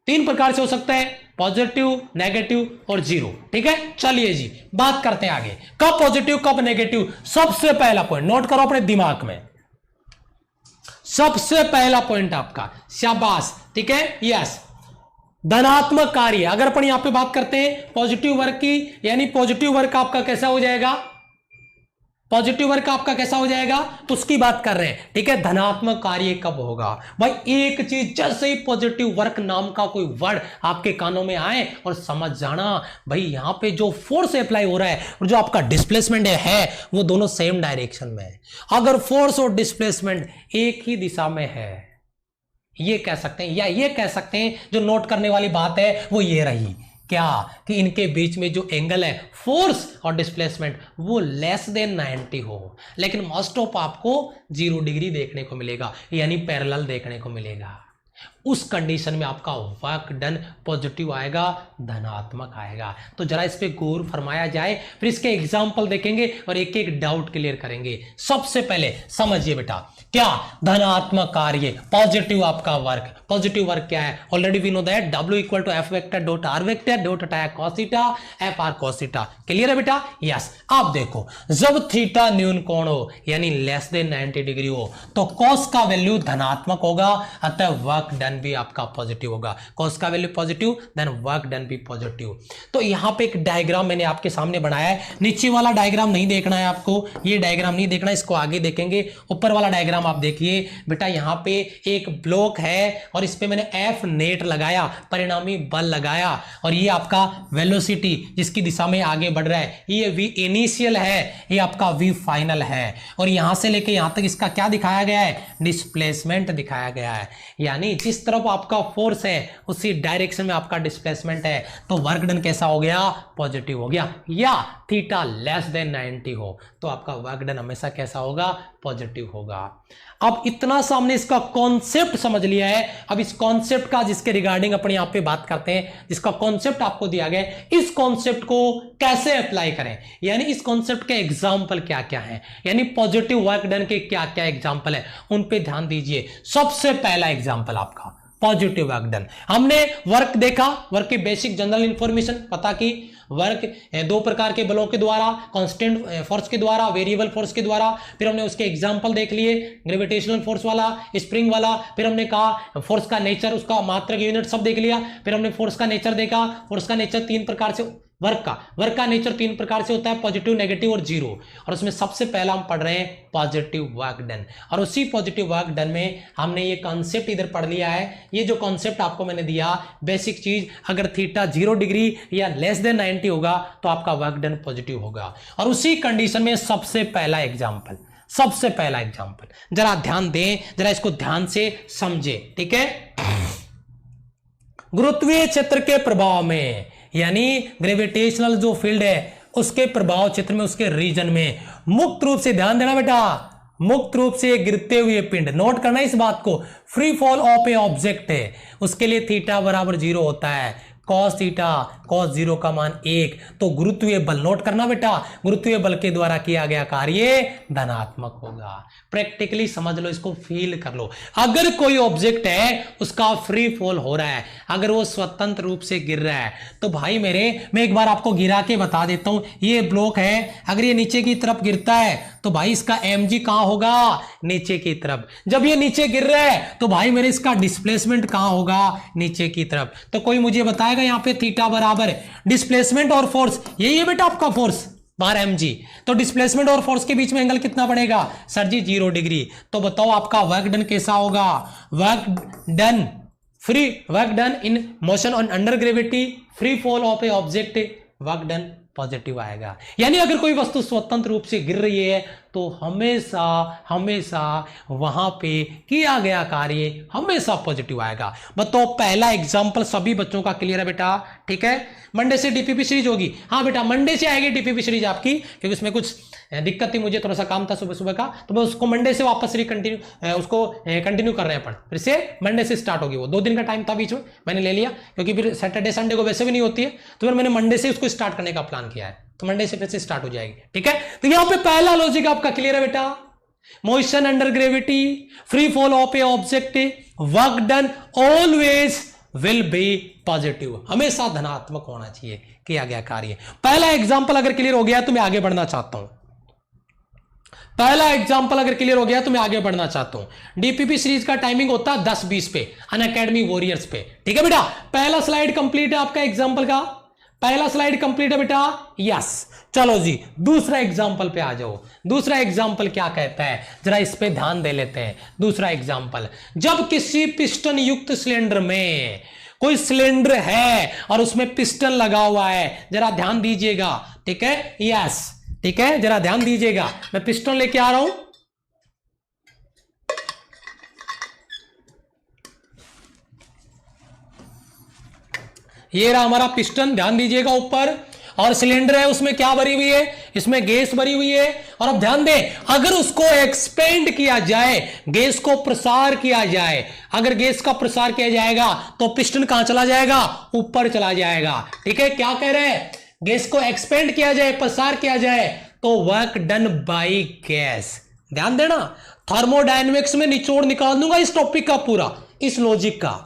3 प्रकार से हो सकता है, पॉजिटिव, नेगेटिव और 0, ठीक है। चलिए जी बात करते हैं आगे, कब पॉजिटिव कब नेगेटिव। सबसे पहला पॉइंट नोट करो अपने दिमाग में, सबसे पहला पॉइंट आपका, शाबाश, ठीक है। यस, धनात्मक कार्य। अगर अपन यहां पे बात करते हैं पॉजिटिव वर्क की, यानी पॉजिटिव वर्क आपका कैसा हो जाएगा? पॉजिटिव वर्क आपका कैसा हो जाएगा उसकी बात कर रहे हैं, ठीक है। धनात्मक कार्य कब होगा भाई? एक चीज, जैसे ही पॉजिटिव वर्क नाम का कोई वर्ड आपके कानों में आए और समझ जाना भाई यहां पे जो फोर्स अप्लाई हो रहा है और जो आपका डिस्प्लेसमेंट है वो दोनों सेम डायरेक्शन में है। अगर फोर्स और डिस्प्लेसमेंट एक ही दिशा में है, ये कह सकते हैं, या ये कह सकते हैं जो नोट करने वाली बात है वो ये रही क्या कि इनके बीच में जो एंगल है फोर्स और डिस्प्लेसमेंट वो लेस देन 90 हो, लेकिन मोस्ट ऑफ आपको 0 डिग्री देखने को मिलेगा, यानी पैरेलल देखने को मिलेगा। उस कंडीशन में आपका वर्क डन पॉजिटिव आएगा, धनात्मक आएगा। तो जरा इस पे गौर फरमाया जाए, फिर इसके एग्जाम्पल देखेंगे और एक एक डाउट क्लियर करेंगे। सबसे पहले समझिए बेटा, क्या धनात्मक कार्य, पॉजिटिव आपका वर्क। पॉजिटिव वर्क क्या है? Already we know that W equal to F vector dot R vector dot अटैक cos theta F R cos theta. Clear है बेटा? यस। आप देखो, जब थीटा न्यून कोण हो यानी लेस देन 90 डिग्री हो तो cos का वैल्यू धनात्मक होगा, अतः वर्क डन भी आपका पॉजिटिव होगा। cos का value positive, then work done भी पॉजिटिव। तो यहां पे एक डायग्राम मैंने आपके सामने बनाया है, नीचे वाला डायग्राम नहीं देखना है आपको, ये डायग्राम नहीं देखना, इसको आगे देखेंगे। ऊपर वाला डायग्राम आप देखिए बेटा, यहां पे एक ब्लॉक है और इस पे मैंने F नेट लगाया, परिणामी बल लगाया, और ये आपका वेलोसिटी जिसकी दिशा में आगे बढ़ रहा है, ये V इनिशियल है, ये आपका V फाइनल है, और यहां से लेके यहां तक इसका क्या दिखाया गया है? डिस्प्लेसमेंट दिखाया गया है। यानी जिस तरफ आपका फोर्स है उसी डायरेक्शन में आपका डिस्प्लेसमेंट है, तो वर्क डन कैसा हो गया? पॉजिटिव हो गया। या थीटा लेस देन 90 हो तो आपका वर्क डन हमेशा कैसा होगा? पॉजिटिव होगा। अब इतना सा हमने इसका कॉन्सेप्ट समझ लिया है। अब इस कॉन्सेप्ट का जिसके रिगार्डिंग अपने यहां पे बात करते हैं, जिसका कॉन्सेप्ट आपको दिया गया है, इस कॉन्सेप्ट को कैसे अप्लाई करें, यानी इस कॉन्सेप्ट के एग्जाम्पल क्या क्या है, यानी पॉजिटिव वर्क डन के क्या क्या एग्जाम्पल है, उन पे ध्यान दीजिए। सबसे पहला एग्जाम्पल आपका पॉजिटिव वर्क डन। हमने वर्क देखा, वर्क की बेसिक जनरल इंफॉर्मेशन पता की। वर्क दो प्रकार के बलों के द्वारा, कांस्टेंट फोर्स के द्वारा, वेरिएबल फोर्स के द्वारा। फिर हमने उसके एग्जांपल देख लिए, ग्रेविटेशनल फोर्स वाला, स्प्रिंग वाला। फिर हमने कहा फोर्स का नेचर, उसका मात्रक यूनिट सब देख लिया। फिर हमने फोर्स का नेचर देखा। फोर्स का नेचर 3 प्रकार से, वर्क का नेचर 3 प्रकार से होता है, पॉजिटिव, नेगेटिव और जीरो। और उसमें सबसे पहला हम पढ़ रहे हैं पॉजिटिव वर्क डन, और उसी पॉजिटिव वर्क डन में हमने ये कॉन्सेप्ट इधर पढ़ लिया है। ये जो कॉन्सेप्ट आपको मैंने दिया, बेसिक चीज, अगर थीटा 0 डिग्री या लेस देन 90 होगा तो आपका वर्क डन पॉजिटिव होगा। और उसी कंडीशन में सबसे पहला एग्जाम्पल, जरा ध्यान दें, जरा इसको ध्यान से समझे, ठीक है। गुरुत्वीय क्षेत्र के प्रभाव में, यानी ग्रेविटेशनल जो फील्ड है उसके प्रभाव क्षेत्र में, उसके रीजन में मुक्त रूप से, ध्यान देना बेटा, मुक्त रूप से गिरते हुए पिंड, नोट करना इस बात को, free fall of A object है, उसके लिए थीटा बराबर 0 होता है, cos थीटा cos 0 का मान 1। तो गुरुत्वीय बल, नोट करना बेटा, गुरुत्वीय बल के द्वारा किया गया कार्य धनात्मक होगा। प्रैक्टिकली समझ लो, इसको फील कर लो। अगर कोई ऑब्जेक्ट है उसका फ्री फॉल हो रहा है, अगर वो स्वतंत्र रूप से गिर रहा है, तो भाई मेरे, मैं एक बार आपको गिरा के बता देता हूं। ये ब्लॉक है, अगर ये नीचे की तरफ गिरता है तो भाई इसका mg कहां होगा? नीचे की तरफ। जब ये नीचे गिर रहा है तो भाई मेरे इसका डिस्प्लेसमेंट कहां होगा? नीचे की तरफ। तो कोई मुझे बताएगा यहां पे थीटा बराबर डिस्प्लेसमेंट और फोर्स, यही है बेटा आपका फोर्स बार mg, तो डिस्प्लेसमेंट और फोर्स के बीच में एंगल कितना बढ़ेगा? सर जी 0 डिग्री। तो बताओ आपका वर्क डन कैसा होगा? Work done in motion on under gravity, free fall of A object, work done positive आएगा। यानी अगर कोई वस्तु स्वतंत्र रूप से गिर रही है तो हमेशा वहां पे किया गया कार्य हमेशा पॉजिटिव आएगा। बताओ, पहला एग्जांपल सभी बच्चों का क्लियर है बेटा? ठीक है, मंडे से डीपीपी सीरीज होगी। हाँ बेटा, मंडे से आएगी डीपीपी सीरीज आपकी, क्योंकि उसमें कुछ दिक्कत थी, मुझे थोड़ा सा काम था सुबह का, तो मैं उसको मंडे से वापस कंटिन्यू कर रहे हैं अपन। फिर से मंडे से स्टार्ट होगी, वो 2 दिन का टाइम था बीच में, मैंने ले लिया, क्योंकि फिर सैटरडे संडे को वैसे भी नहीं होती है, तो फिर मैंने मंडे से उसको स्टार्ट करने का प्लान किया है, तो मंडे से फिर से स्टार्ट हो जाएगी। ठीक है, तो यहां पे पहला लॉजिक आपका क्लियर है बेटा? Motion under gravity, free fall of A object, work done always will be positive, हमेशा धनात्मक होना चाहिए किया गया कार्य। पहला एग्जांपल अगर क्लियर हो गया तो मैं आगे बढ़ना चाहता हूं। डीपीपी सीरीज का टाइमिंग होता है 10:20 पे, अनअकैडमी वॉरियर्स पे। ठीक है बेटा, पहला स्लाइड कंप्लीट है आपका एग्जांपल का, पहला स्लाइड कंप्लीट है बेटा? यस। चलो जी, दूसरा एग्जांपल पे आ जाओ। दूसरा एग्जांपल क्या कहता है, जरा इस पे ध्यान दे लेते हैं। दूसरा एग्जांपल, जब किसी पिस्टन युक्त सिलेंडर में, कोई सिलेंडर है और उसमें पिस्टन लगा हुआ है, जरा ध्यान दीजिएगा। ठीक है, यस, ठीक है, जरा ध्यान दीजिएगा, मैं पिस्टन लेके आ रहा हूं। ये रहा हमारा पिस्टन, ध्यान दीजिएगा ऊपर, और सिलेंडर है उसमें क्या भरी हुई है, इसमें गैस भरी हुई है। और अब ध्यान दें, अगर उसको एक्सपेंड किया जाए, गैस को प्रसार किया जाए, अगर गैस का प्रसार किया जाएगा तो पिस्टन कहां चला जाएगा, ऊपर चला जाएगा। ठीक है, क्या कह रहे हैं, गैस को एक्सपेंड किया जाए, प्रसार किया जाए तो वर्क डन बाय गैस। ध्यान देना, थर्मोडायनेमिक्स में निचोड़ निकाल दूंगा इस टॉपिक का पूरा, इस लॉजिक का।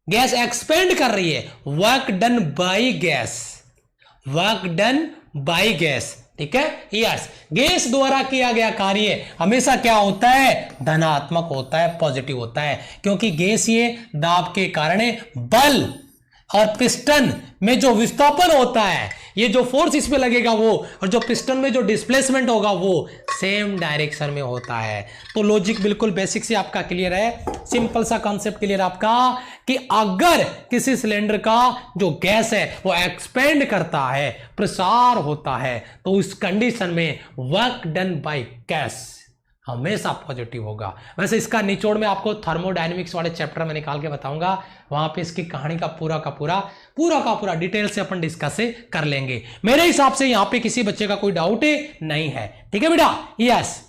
गैस एक्सपेंड कर रही है, work done by gas, work done by gas. ठीक है, यस, गैस द्वारा किया गया कार्य हमेशा क्या होता है, धनात्मक होता है, पॉजिटिव होता है, क्योंकि गैस ये दाब के कारण बल और पिस्टन में जो विस्थापन होता है, ये जो फोर्स इसमें लगेगा वो, और जो पिस्टन में जो डिस्प्लेसमेंट होगा वो सेम डायरेक्शन में होता है। तो लॉजिक बिल्कुल बेसिक से आपका क्लियर है, सिंपल सा कॉन्सेप्ट क्लियर आपका, कि अगर किसी सिलेंडर का जो गैस है वो एक्सपेंड करता है, प्रसार होता है, तो उस कंडीशन में वर्क डन बाय गैस हमेशा पॉजिटिव होगा। वैसे इसका निचोड़ में आपको थर्मोडायनेमिक्स वाले चैप्टर में निकाल के बताऊंगा, वहां पे इसकी कहानी का पूरा डिटेल से अपन डिस्कस कर लेंगे। मेरे हिसाब से यहां पे किसी बच्चे का कोई डाउट नहीं है। ठीक है बेटा, यस।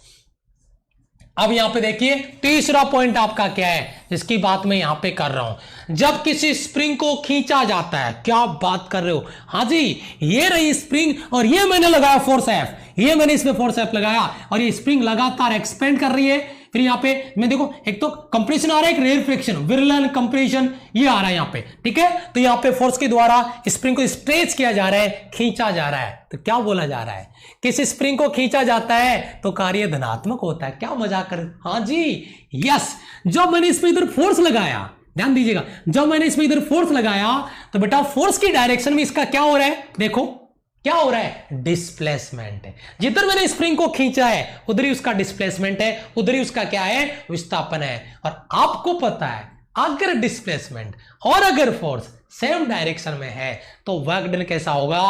अब यहां पे देखिए तीसरा पॉइंट आपका क्या है, जिसकी बात मैं यहां पे कर रहा हूं, जब किसी स्प्रिंग को खींचा जाता है। क्या बात कर रहे हो, हाँ जी, ये रही स्प्रिंग और ये मैंने लगाया फोर्स एफ, ये मैंने इसमें फोर्स एफ लगाया और ये स्प्रिंग लगातार एक्सपेंड कर रही है। फिर यहाँ पे मैं देखो, एक तो कंप्रेशन आ रहा है, एक रेरफेक्शन, विरलन कंप्रेशन ये आ रहा है यहाँ पे। ठीक है, तो यहाँ पे फोर्स के द्वारा स्प्रिंग को स्ट्रेच किया जा रहा है, खींचा जा रहा है। तो क्या बोला जा रहा है, किसी स्प्रिंग को खींचा जाता है तो कार्य धनात्मक होता है। क्या मजाक कर, हाँ जी, यस। जब मैंने इसमें इधर फोर्स लगाया, ध्यान दीजिएगा, जब मैंने इसमें इधर फोर्स लगाया तो बेटा फोर्स की डायरेक्शन में इसका क्या हो रहा है, देखो क्या हो रहा है, डिस्प्लेसमेंट है। जिधर मैंने स्प्रिंग को खींचा है उधर ही उसका डिस्प्लेसमेंट है, उधर ही उसका क्या है, विस्थापन है। और आपको पता है अगर डिस्प्लेसमेंट और अगर फोर्स सेम डायरेक्शन में है तो वर्क डन कैसा होगा,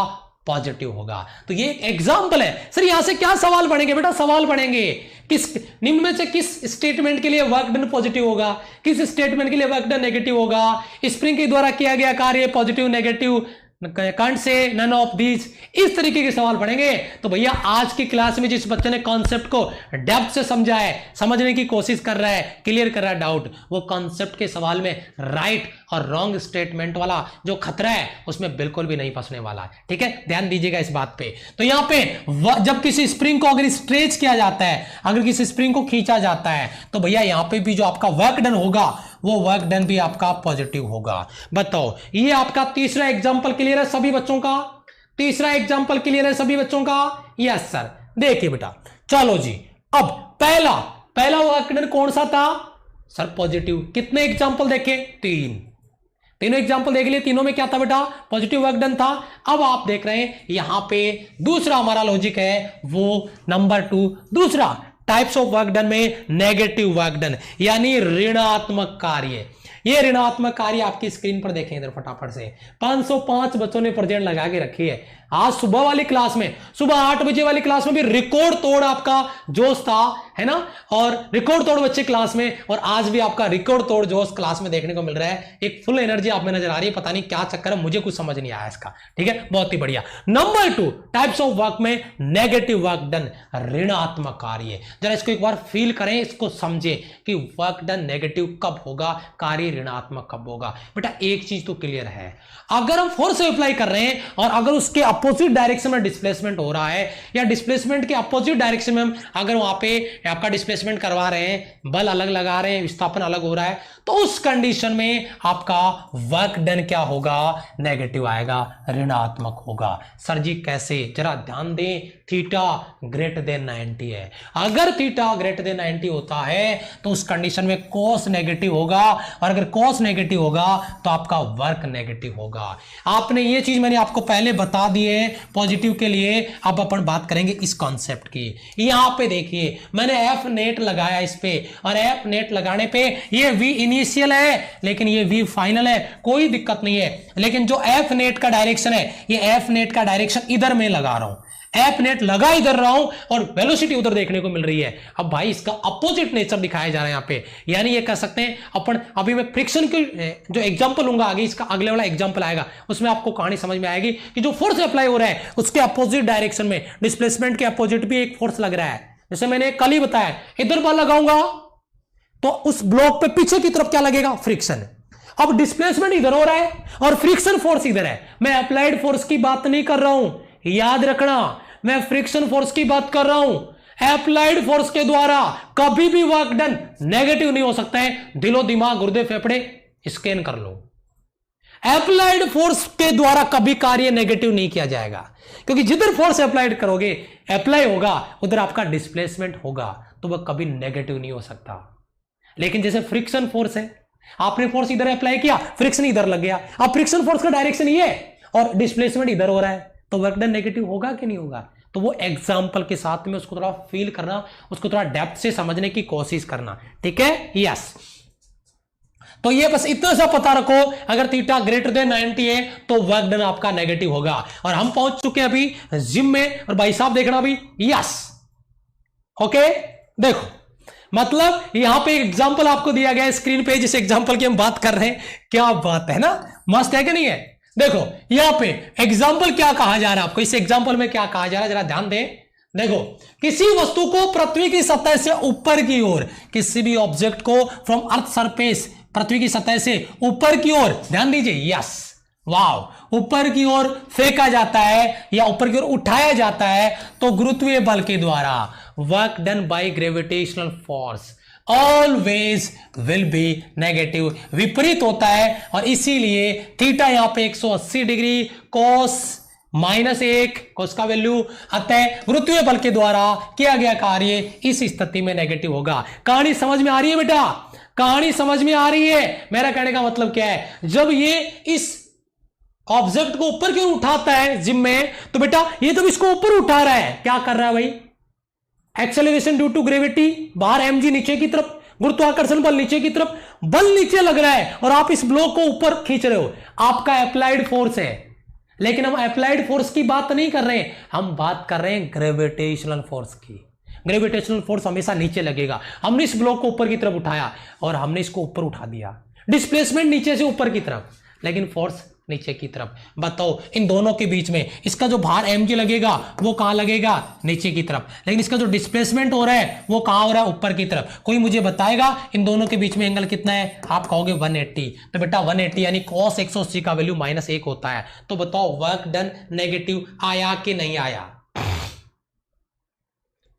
पॉजिटिव होगा। तो ये एग्जांपल है। सर यहां से क्या सवाल बनेंगे बेटा, सवाल बनेंगे किस निम्न में से किस स्टेटमेंट के लिए वर्क डन पॉजिटिव होगा, किस स्टेटमेंट के लिए वर्क डन नेगेटिव होगा, स्प्रिंग के द्वारा किया गया कार्य positive negative, can't say none of these, इस तरीके के सवाल पढ़ेंगे। तो भैया आज की क्लास में जिस बच्चे ने कॉन्सेप्ट को डेप्थ से समझा है, समझने की कोशिश कर रहा है, क्लियर कर रहा है डाउट, वो कॉन्सेप्ट के सवाल में राइट और रॉन्ग स्टेटमेंट वाला जो खतरा है उसमें बिल्कुल भी नहीं फंसने वाला है। ठीक है, ध्यान दीजिएगा इस बात पे। तो यहां पे जब किसी स्प्रिंग को अगर स्ट्रेच किया जाता है, अगर किसी स्प्रिंग को खींचा जाता है, तो भैया यहां पे भी जो आपका वर्क डन होगा वो वर्क डन भी आपका पॉजिटिव होगा। बताओ, ये आपका तीसरा एग्जांपल क्लियर है सभी बच्चों का, तीसरा एग्जांपल क्लियर है सभी बच्चों का, यस सर। देखिए बेटा, चलो जी, अब पहला वर्क डन कौन सा था सर, पॉजिटिव। कितने एग्जांपल देखे, तीनों एग्जांपल देख लिए, तीनों में क्या था बेटा, पॉजिटिव वर्क डन था। अब आप देख रहे हैं यहां पे दूसरा हमारा लॉजिक है वो नंबर 2, दूसरा टाइप्स ऑफ वर्क डन में नेगेटिव वर्क डन, यानी ऋणात्मक कार्य। ये ऋणात्मक कार्य आपकी स्क्रीन पर देखें इधर फटाफट से, 505 बच्चों ने प्रेजेंट लगा के रखी है। आज सुबह वाली क्लास में, सुबह 8 बजे वाली क्लास में भी रिकॉर्ड तोड़ आपका जोश था, है ना, और रिकॉर्ड तोड़ बच्चे क्लास में, और आज भी आपका रिकॉर्ड तोड़ जोश क्लास में देखने को मिल रहा है। एक फुल एनर्जी आप में नजर आ रही है, पता नहीं क्या चक्कर है, मुझे कुछ समझ नहीं आया इसका। ठीक है, बहुत ही बढ़िया। नंबर 2 टाइप्स ऑफ वर्क में नेगेटिव वर्क डन, ऋणात्मक कार्य। जरा इसको एक बार फील करें, इसको समझे कि वर्क डन नेगेटिव कब होगा, कार्य ऋणात्मक कब होगा। बेटा एक चीज तो क्लियर है, अगर हम फोर्स अप्लाई कर रहे हैं और अगर उसके अपोजिट डायरेक्शन में डिस्प्लेसमेंट हो रहा है, या डिस्प्लेसमेंट के अपोजिट डायरेक्शन में हम अगर वहां पे आपका डिस्प्लेसमेंट करवा रहे हैं, बल अलग लगा रहे हैं, विस्थापन अलग हो रहा है, तो उस कंडीशन में आपका वर्क डन क्या होगा, नेगेटिव आएगा, ऋणात्मक होगा। सर जी कैसे, जरा ध्यान दें, थीटा ग्रेटर देन 90 है। अगर थीटा ग्रेटर देन 90 होता है तो उस कंडीशन में कॉस नेगेटिव होगा, और अगर कॉस नेगेटिव होगा तो आपका वर्क नेगेटिव होगा। आपने ये चीज मैंने आपको पहले बता दी है पॉजिटिव के लिए। अब अपन बात करेंगे इस कॉन्सेप्ट की। यहां पे देखिए मैंने एफ नेट लगाया इस पे, और एफ नेट लगाने पे ये वी इनिशियल है लेकिन ये वी फाइनल है, कोई दिक्कत नहीं है। लेकिन जो एफ नेट का डायरेक्शन है, ये एफ नेट का डायरेक्शन इधर में लगा रहा हूं, एफ नेट लगा इधर रहा हूं और वेलोसिटी उधर देखने को मिल रही है। अब भाई इसका अपोजिट नेचर दिखाया जा रहा है यहां पे, यानी ये कह सकते हैं अपन, अभी मैं फ्रिक्शन की जो एग्जांपल लूंगा आगे, इसका अगले वाला एग्जांपल आएगा उसमें आपको कहानी समझ में आएगी कि जो फोर्स अप्लाई हो रहा है उसके अपोजिट डायरेक्शन में, डिस्प्लेसमेंट के अपोजिट भी एक फोर्स लग रहा है। जैसे मैंने कल ही बताया, इधर बल लगाऊंगा तो उस ब्लॉक पे पीछे की तरफ क्या लगेगा, फ्रिक्शन। अब डिस्प्लेसमेंट इधर हो रहा है और फ्रिक्शन फोर्स इधर है। मैं अप्लाइड फोर्स की बात नहीं कर रहा हूं, याद रखना, मैं फ्रिक्शन फोर्स की बात कर रहा हूं। अप्लाइड फोर्स के द्वारा कभी भी वर्क डन नेगेटिव नहीं हो सकता है। दिलो दिमाग गुर्दे फेफड़े स्कैन कर लो, अप्लाइड फोर्स के द्वारा कभी कार्य नेगेटिव नहीं किया जाएगा, क्योंकि जिधर फोर्स अप्लाइड करोगे, अप्लाई होगा, उधर आपका डिस्प्लेसमेंट होगा, तो वह कभी नेगेटिव नहीं हो सकता। लेकिन जैसे फ्रिक्शन फोर्स है, आपने फोर्स इधर अप्लाई किया, फ्रिक्शन इधर लग गया, अब फ्रिक्शन फोर्स का डायरेक्शन ये है और डिस्प्लेसमेंट इधर हो रहा है, तो वर्क डन नेगेटिव होगा कि नहीं होगा। तो वो एग्जांपल के साथ में उसको थोड़ा फील करना, उसको थोड़ा डेप्थ से समझने की कोशिश करना, ठीक है। यस, तो ये बस इतना सा पता रखो, अगर थीटा ग्रेटर देन 90 है तो वर्क डन आपका नेगेटिव होगा। और हम पहुंच चुके हैं अभी जिम में, और भाई साहब देखना अभी, यस ओके, देखो मतलब यहां पे एग्जांपल आपको दिया गया है स्क्रीन पे, जिस एग्जांपल की हम बात कर रहे हैं, क्या बात है ना, मस्त है कि नहीं है। देखो यहां पे एग्जांपल क्या कहा जा रहा है आपको, इस एग्जांपल में क्या कहा जा रहा है, जरा ध्यान दें। देखो, किसी वस्तु को पृथ्वी की सतह से ऊपर की ओर, किसी भी ऑब्जेक्ट को फ्रॉम अर्थ सरफेस, पृथ्वी की सतह से ऊपर की ओर, ध्यान दीजिए, यस वाव, ऊपर की ओर फेंका जाता है या ऊपर की ओर उठाया जाता है, तो गुरुत्वीय बल के द्वारा work done by gravitational force always will be negative, विपरीत होता है। और इसीलिए थीटा यहां पे 180 डिग्री कोस -1 कोस का वैल्यू, अतः गुरुत्वीय बल के द्वारा किया गया कार्य इस स्थिति में नेगेटिव होगा। कहानी समझ में आ रही है बेटा, कहानी समझ में आ रही है। मेरा कहने का मतलब क्या है, जब ये इस ऑब्जेक्ट को ऊपर की ओर उठाता है जिम में, तो बेटा ये तो इसको ऊपर उठा रहा है, क्या कर रहा है भाई, एक्सेलरेशन ड्यू टू ग्रेविटी, बाहर mg नीचे की तरफ, गुरुत्वाकर्षण बल नीचे की तरफ, बल नीचे लग रहा है और आप इस ब्लॉक को ऊपर खींच रहे हो, आपका अप्लाइड फोर्स है। लेकिन हम अप्लाइड फोर्स की बात नहीं कर रहे हैं, हम बात कर रहे हैं ग्रेविटेशनल फोर्स की। ग्रेविटेशनल फोर्स हमेशा नीचे लगेगा। हमने इस ब्लॉक को ऊपर की तरफ उठाया और हमने इसको ऊपर उठा दिया, डिस्प्लेसमेंट नीचे से ऊपर की तरफ, लेकिन फोर्स नीचे की तरफ। बताओ इन दोनों के बीच में इसका जो भार mg लगेगा वो कहां लगेगा, नीचे की तरफ, लेकिन इसका जो डिस्प्लेसमेंट हो रहा है वो कहां हो रहा है, ऊपर की तरफ। कोई मुझे बताएगा इन दोनों के बीच में एंगल कितना है, आप कहोगे 180, तो बेटा 180 यानी cos 180 का वैल्यू -1 होता है। तो बताओ वर्क डन नेगेटिव आया कि नहीं आया,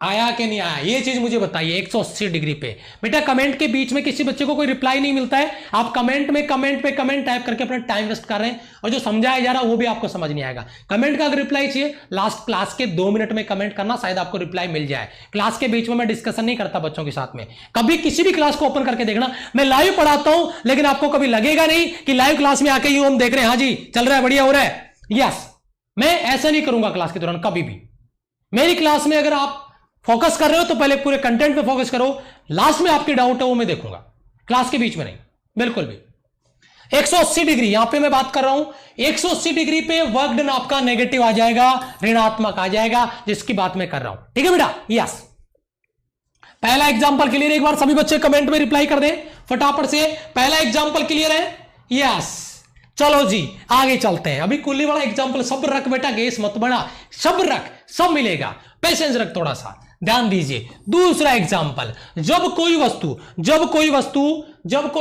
आया कि नहीं आया, ये चीज मुझे बताइए 180 डिग्री पे। बेटा कमेंट के बीच में किसी बच्चे को कोई रिप्लाई नहीं मिलता है, आप कमेंट में कमेंट पे कमेंट टाइप करके अपना टाइम वेस्ट कर रहे हैं, और जो समझाया जा रहा है वो भी आपको समझ नहीं आएगा। कमेंट का अगर रिप्लाई चाहिए, लास्ट क्लास के 2 मिनट में कमेंट करना, शायद आपको रिप्लाई मिल जाए। क्लास के बीच में मैं डिस्कशन नहीं करता बच्चों के साथ में। कभी किसी भी क्लास को ओपन करके देखना, मैं लाइव पढ़ाता हूं, लेकिन आपको कभी लगेगा नहीं कि लाइव क्लास में आके यूं हम देख रहे हैं, हाँ जी चल रहा है, बढ़िया हो रहा है, यस। मैं ऐसा नहीं करूंगा क्लास के दौरान कभी भी। मेरी क्लास में अगर आप फोकस कर रहे हो तो पहले पूरे कंटेंट पे फोकस करो, लास्ट में आपके डाउट है वो मैं देखूंगा, क्लास के बीच में नहीं, बिल्कुल भी। 180 डिग्री यहां पे मैं बात कर रहा हूं, 180 डिग्री पे वर्क डन आपका नेगेटिव आ जाएगा, ऋणात्मक आ जाएगा, जिसकी बात मैं कर रहा हूं, ठीक है बेटा, यस। पहला एग्जांपल क्लियर, एक बार सभी बच्चे कमेंट में रिप्लाई कर दें फटाफट से, पहला एग्जांपल क्लियर है, यस। चलो जी आगे चलते हैं। अभी कुल्ली वाला एग्जांपल सब रख बेटा, गेस मत बना, सब रख, सब मिलेगा, पेशेंस रख थोड़ा सा, ध्यान दीजिए। दूसरा एग्जांपल, जब कोई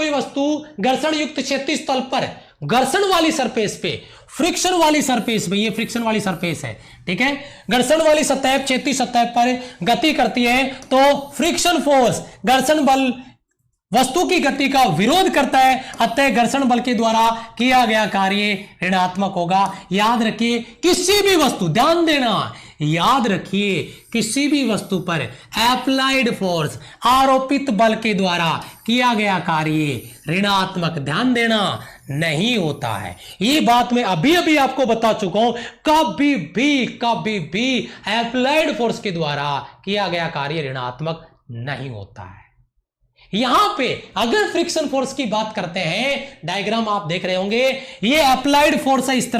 वस्तु घर्षण युक्त क्षैतिज तल पर, घर्षण वाली सरफेस पे, फ्रिक्शन वाली सरफेस पे, ये फ्रिक्शन वाली सरफेस है, ठीक है, घर्षण वाली सतह, क्षैतिज सतह पर गति करती है, तो फ्रिक्शन फोर्स, घर्षण बल वस्तु की गति का विरोध करता है, अतः घर्षण बल के द्वारा किया गया कार्य ऋणात्मक होगा। याद रखिए किसी भी वस्तु, ध्यान देना, याद रखिए किसी भी वस्तु पर अप्लाइड फोर्स, आरोपित बल के द्वारा किया गया कार्य ऋणात्मक, ध्यान देना, नहीं होता है। ये बात मैं अभी अभी आपको बता चुका हूं, कभी भी अप्लाइड फोर्स के द्वारा किया गया कार्य ऋणात्मक नहीं होता है। यहां पे अगर फ्रिक्शन फोर्स की बात करते हैं, डायग्राम आप देख रहे होंगे, ये अप्लाइड फोर्स है, इस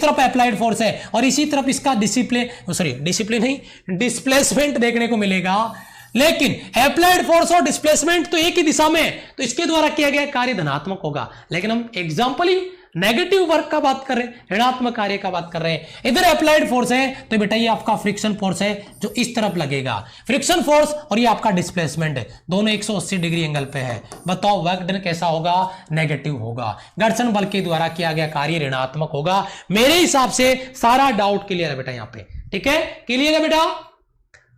तरफ अप्लाइड फोर्स है और इसी तरफ इसका डिसिप्लिन नहीं, डिस्प्लेसमेंट देखने को मिलेगा। लेकिन अप्लाइड फोर्स और डिस्प्लेसमेंट तो एक ही दिशा में, तो इसके द्वारा किया गया कार्य धनात्मक होगा। लेकिन हम एग्जांपली नेगेटिव वर्क का बात कर रहे हैं, ऋणात्मक कार्य का बात कर रहे हैं। इधर अप्लाइड फोर्स है तो बेटा ये आपका फ्रिक्शन फोर्स है जो इस तरफ लगेगा, फ्रिक्शन फोर्स और ये आपका डिस्प्लेसमेंट है, दोनों 180 डिग्री एंगल पे है। बताओ वर्क डन कैसा होगा? नेगेटिव होगा। घर्षण बल के द्वारा किया गया कार्य ऋणात्मक होगा। मेरे हिसाब से सारा डाउट क्लियर है बेटा यहां पे, ठीक है? क्लियर है बेटा?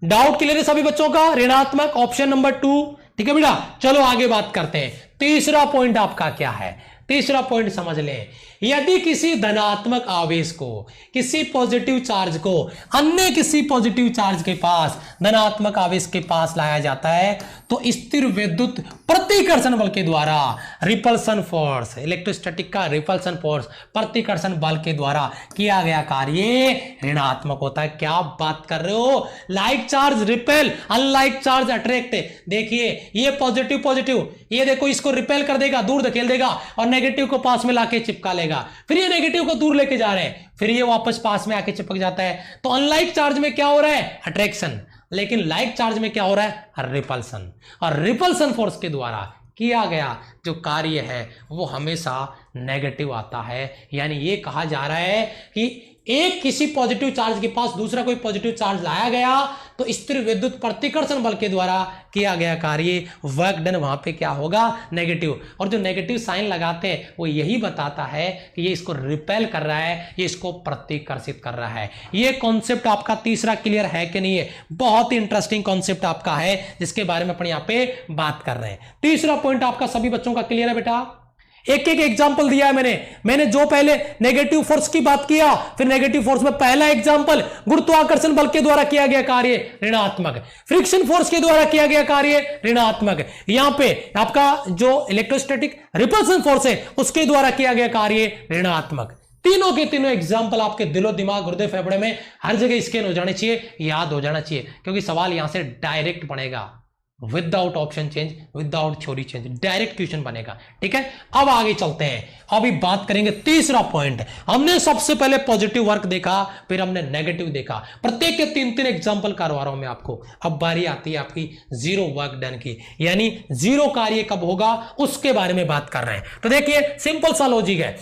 डाउट क्लियर है सभी बच्चों का? ऋणात्मक ऑप्शन नंबर 2, ठीक है बेटा? चलो आगे बात करते हैं। तीसरा पॉइंट आपका क्या है? तीसरा पॉइंट समझ लें, यदि किसी धनात्मक आवेश को, किसी पॉजिटिव चार्ज को अन्य किसी पॉजिटिव चार्ज के पास, धनात्मक आवेश के पास लाया जाता है तो स्थिर विद्युत प्रतिकर्षण बल के द्वारा, रिपल्सन फोर्स, इलेक्ट्रोस्टैटिक का रिपल्सन फोर्स, प्रतिकर्षण बल के द्वारा किया गया कार्य ऋणात्मक होता है। क्या बात कर रहे हो? Like charge repel, unlike charge attract. देखिए ये पॉजिटिव, ये देखो इसको रिपेल कर देगा, दूर धकेल देगा, और नेगेटिव को पास में लाके चिपका लेगा। फिर ये नेगेटिव को दूर लेके जा रहे हैं, फिर ये वापस पास में आके चिपक जाता है। तो अनलाइक चार्ज में क्या हो रहा है? अट्रैक्शन। लेकिन लाइक चार्ज में क्या हो रहा है? रिपल्सन। और रिपल्सन फोर्स के द्वारा किया गया जो कार्य है वो हमेशा नेगेटिव आता है। यानी ये कहा जा रहा है कि एक किसी पॉजिटिव चार्ज के पास दूसरा कोई पॉजिटिव चार्ज लाया गया तो स्थिर विद्युत प्रतिकर्षण बल के द्वारा किया गया कार्य, वर्क डन वहां पे क्या होगा? नेगेटिव। और जो नेगेटिव साइन लगाते हैं वो यही बताता है कि ये इसको रिपेल कर रहा है, ये इसको प्रतिकर्षित कर रहा है। ये कॉन्सेप्ट आपका तीसरा क्लियर है कि नहीं है? बहुत ही इंटरेस्टिंग कॉन्सेप्ट आपका है जिसके बारे में अपन यहां पे बात कर रहे हैं। तीसरा पॉइंट आपका सभी बच्चों का क्लियर है बेटा? एक एक एग्जांपल दिया है मैंने जो पहले नेगेटिव फोर्स की बात किया, फिर नेगेटिव फोर्स में पहला एग्जांपल गुरुत्वाकर्षण बल के द्वारा किया गया कार्य ऋणात्मक, फ्रिक्शन फोर्स के द्वारा किया गया कार्य ऋणात्मक, यहां पे आपका जो इलेक्ट्रोस्टैटिक रिपल्सन फोर्स है उसके द्वारा किया गया कार्य ऋणात्मक। तीनों के तीनों एग्जाम्पल आपके दिलो दिमाग गुर्दे फेफड़े में हर जगह स्कैन हो जाने चाहिए, याद हो जाना चाहिए, क्योंकि सवाल यहां से डायरेक्ट बनेगा, without option change, without theory change, direct question बनेगा। ठीक है, अब आगे चलते हैं। अभी बात करेंगे तीसरा पॉइंट। हमने सबसे पहले पॉजिटिव वर्क देखा, फिर हमने नेगेटिव देखा, प्रत्येक के तीन तीन एग्जांपल करवा रहा हूं मैं आपको। अब बारी आती है आपकी जीरो वर्क डन की, यानी जीरो कार्य कब होगा उसके बारे में बात कर रहे हैं। तो देखिए सिंपल सा लॉजिक है,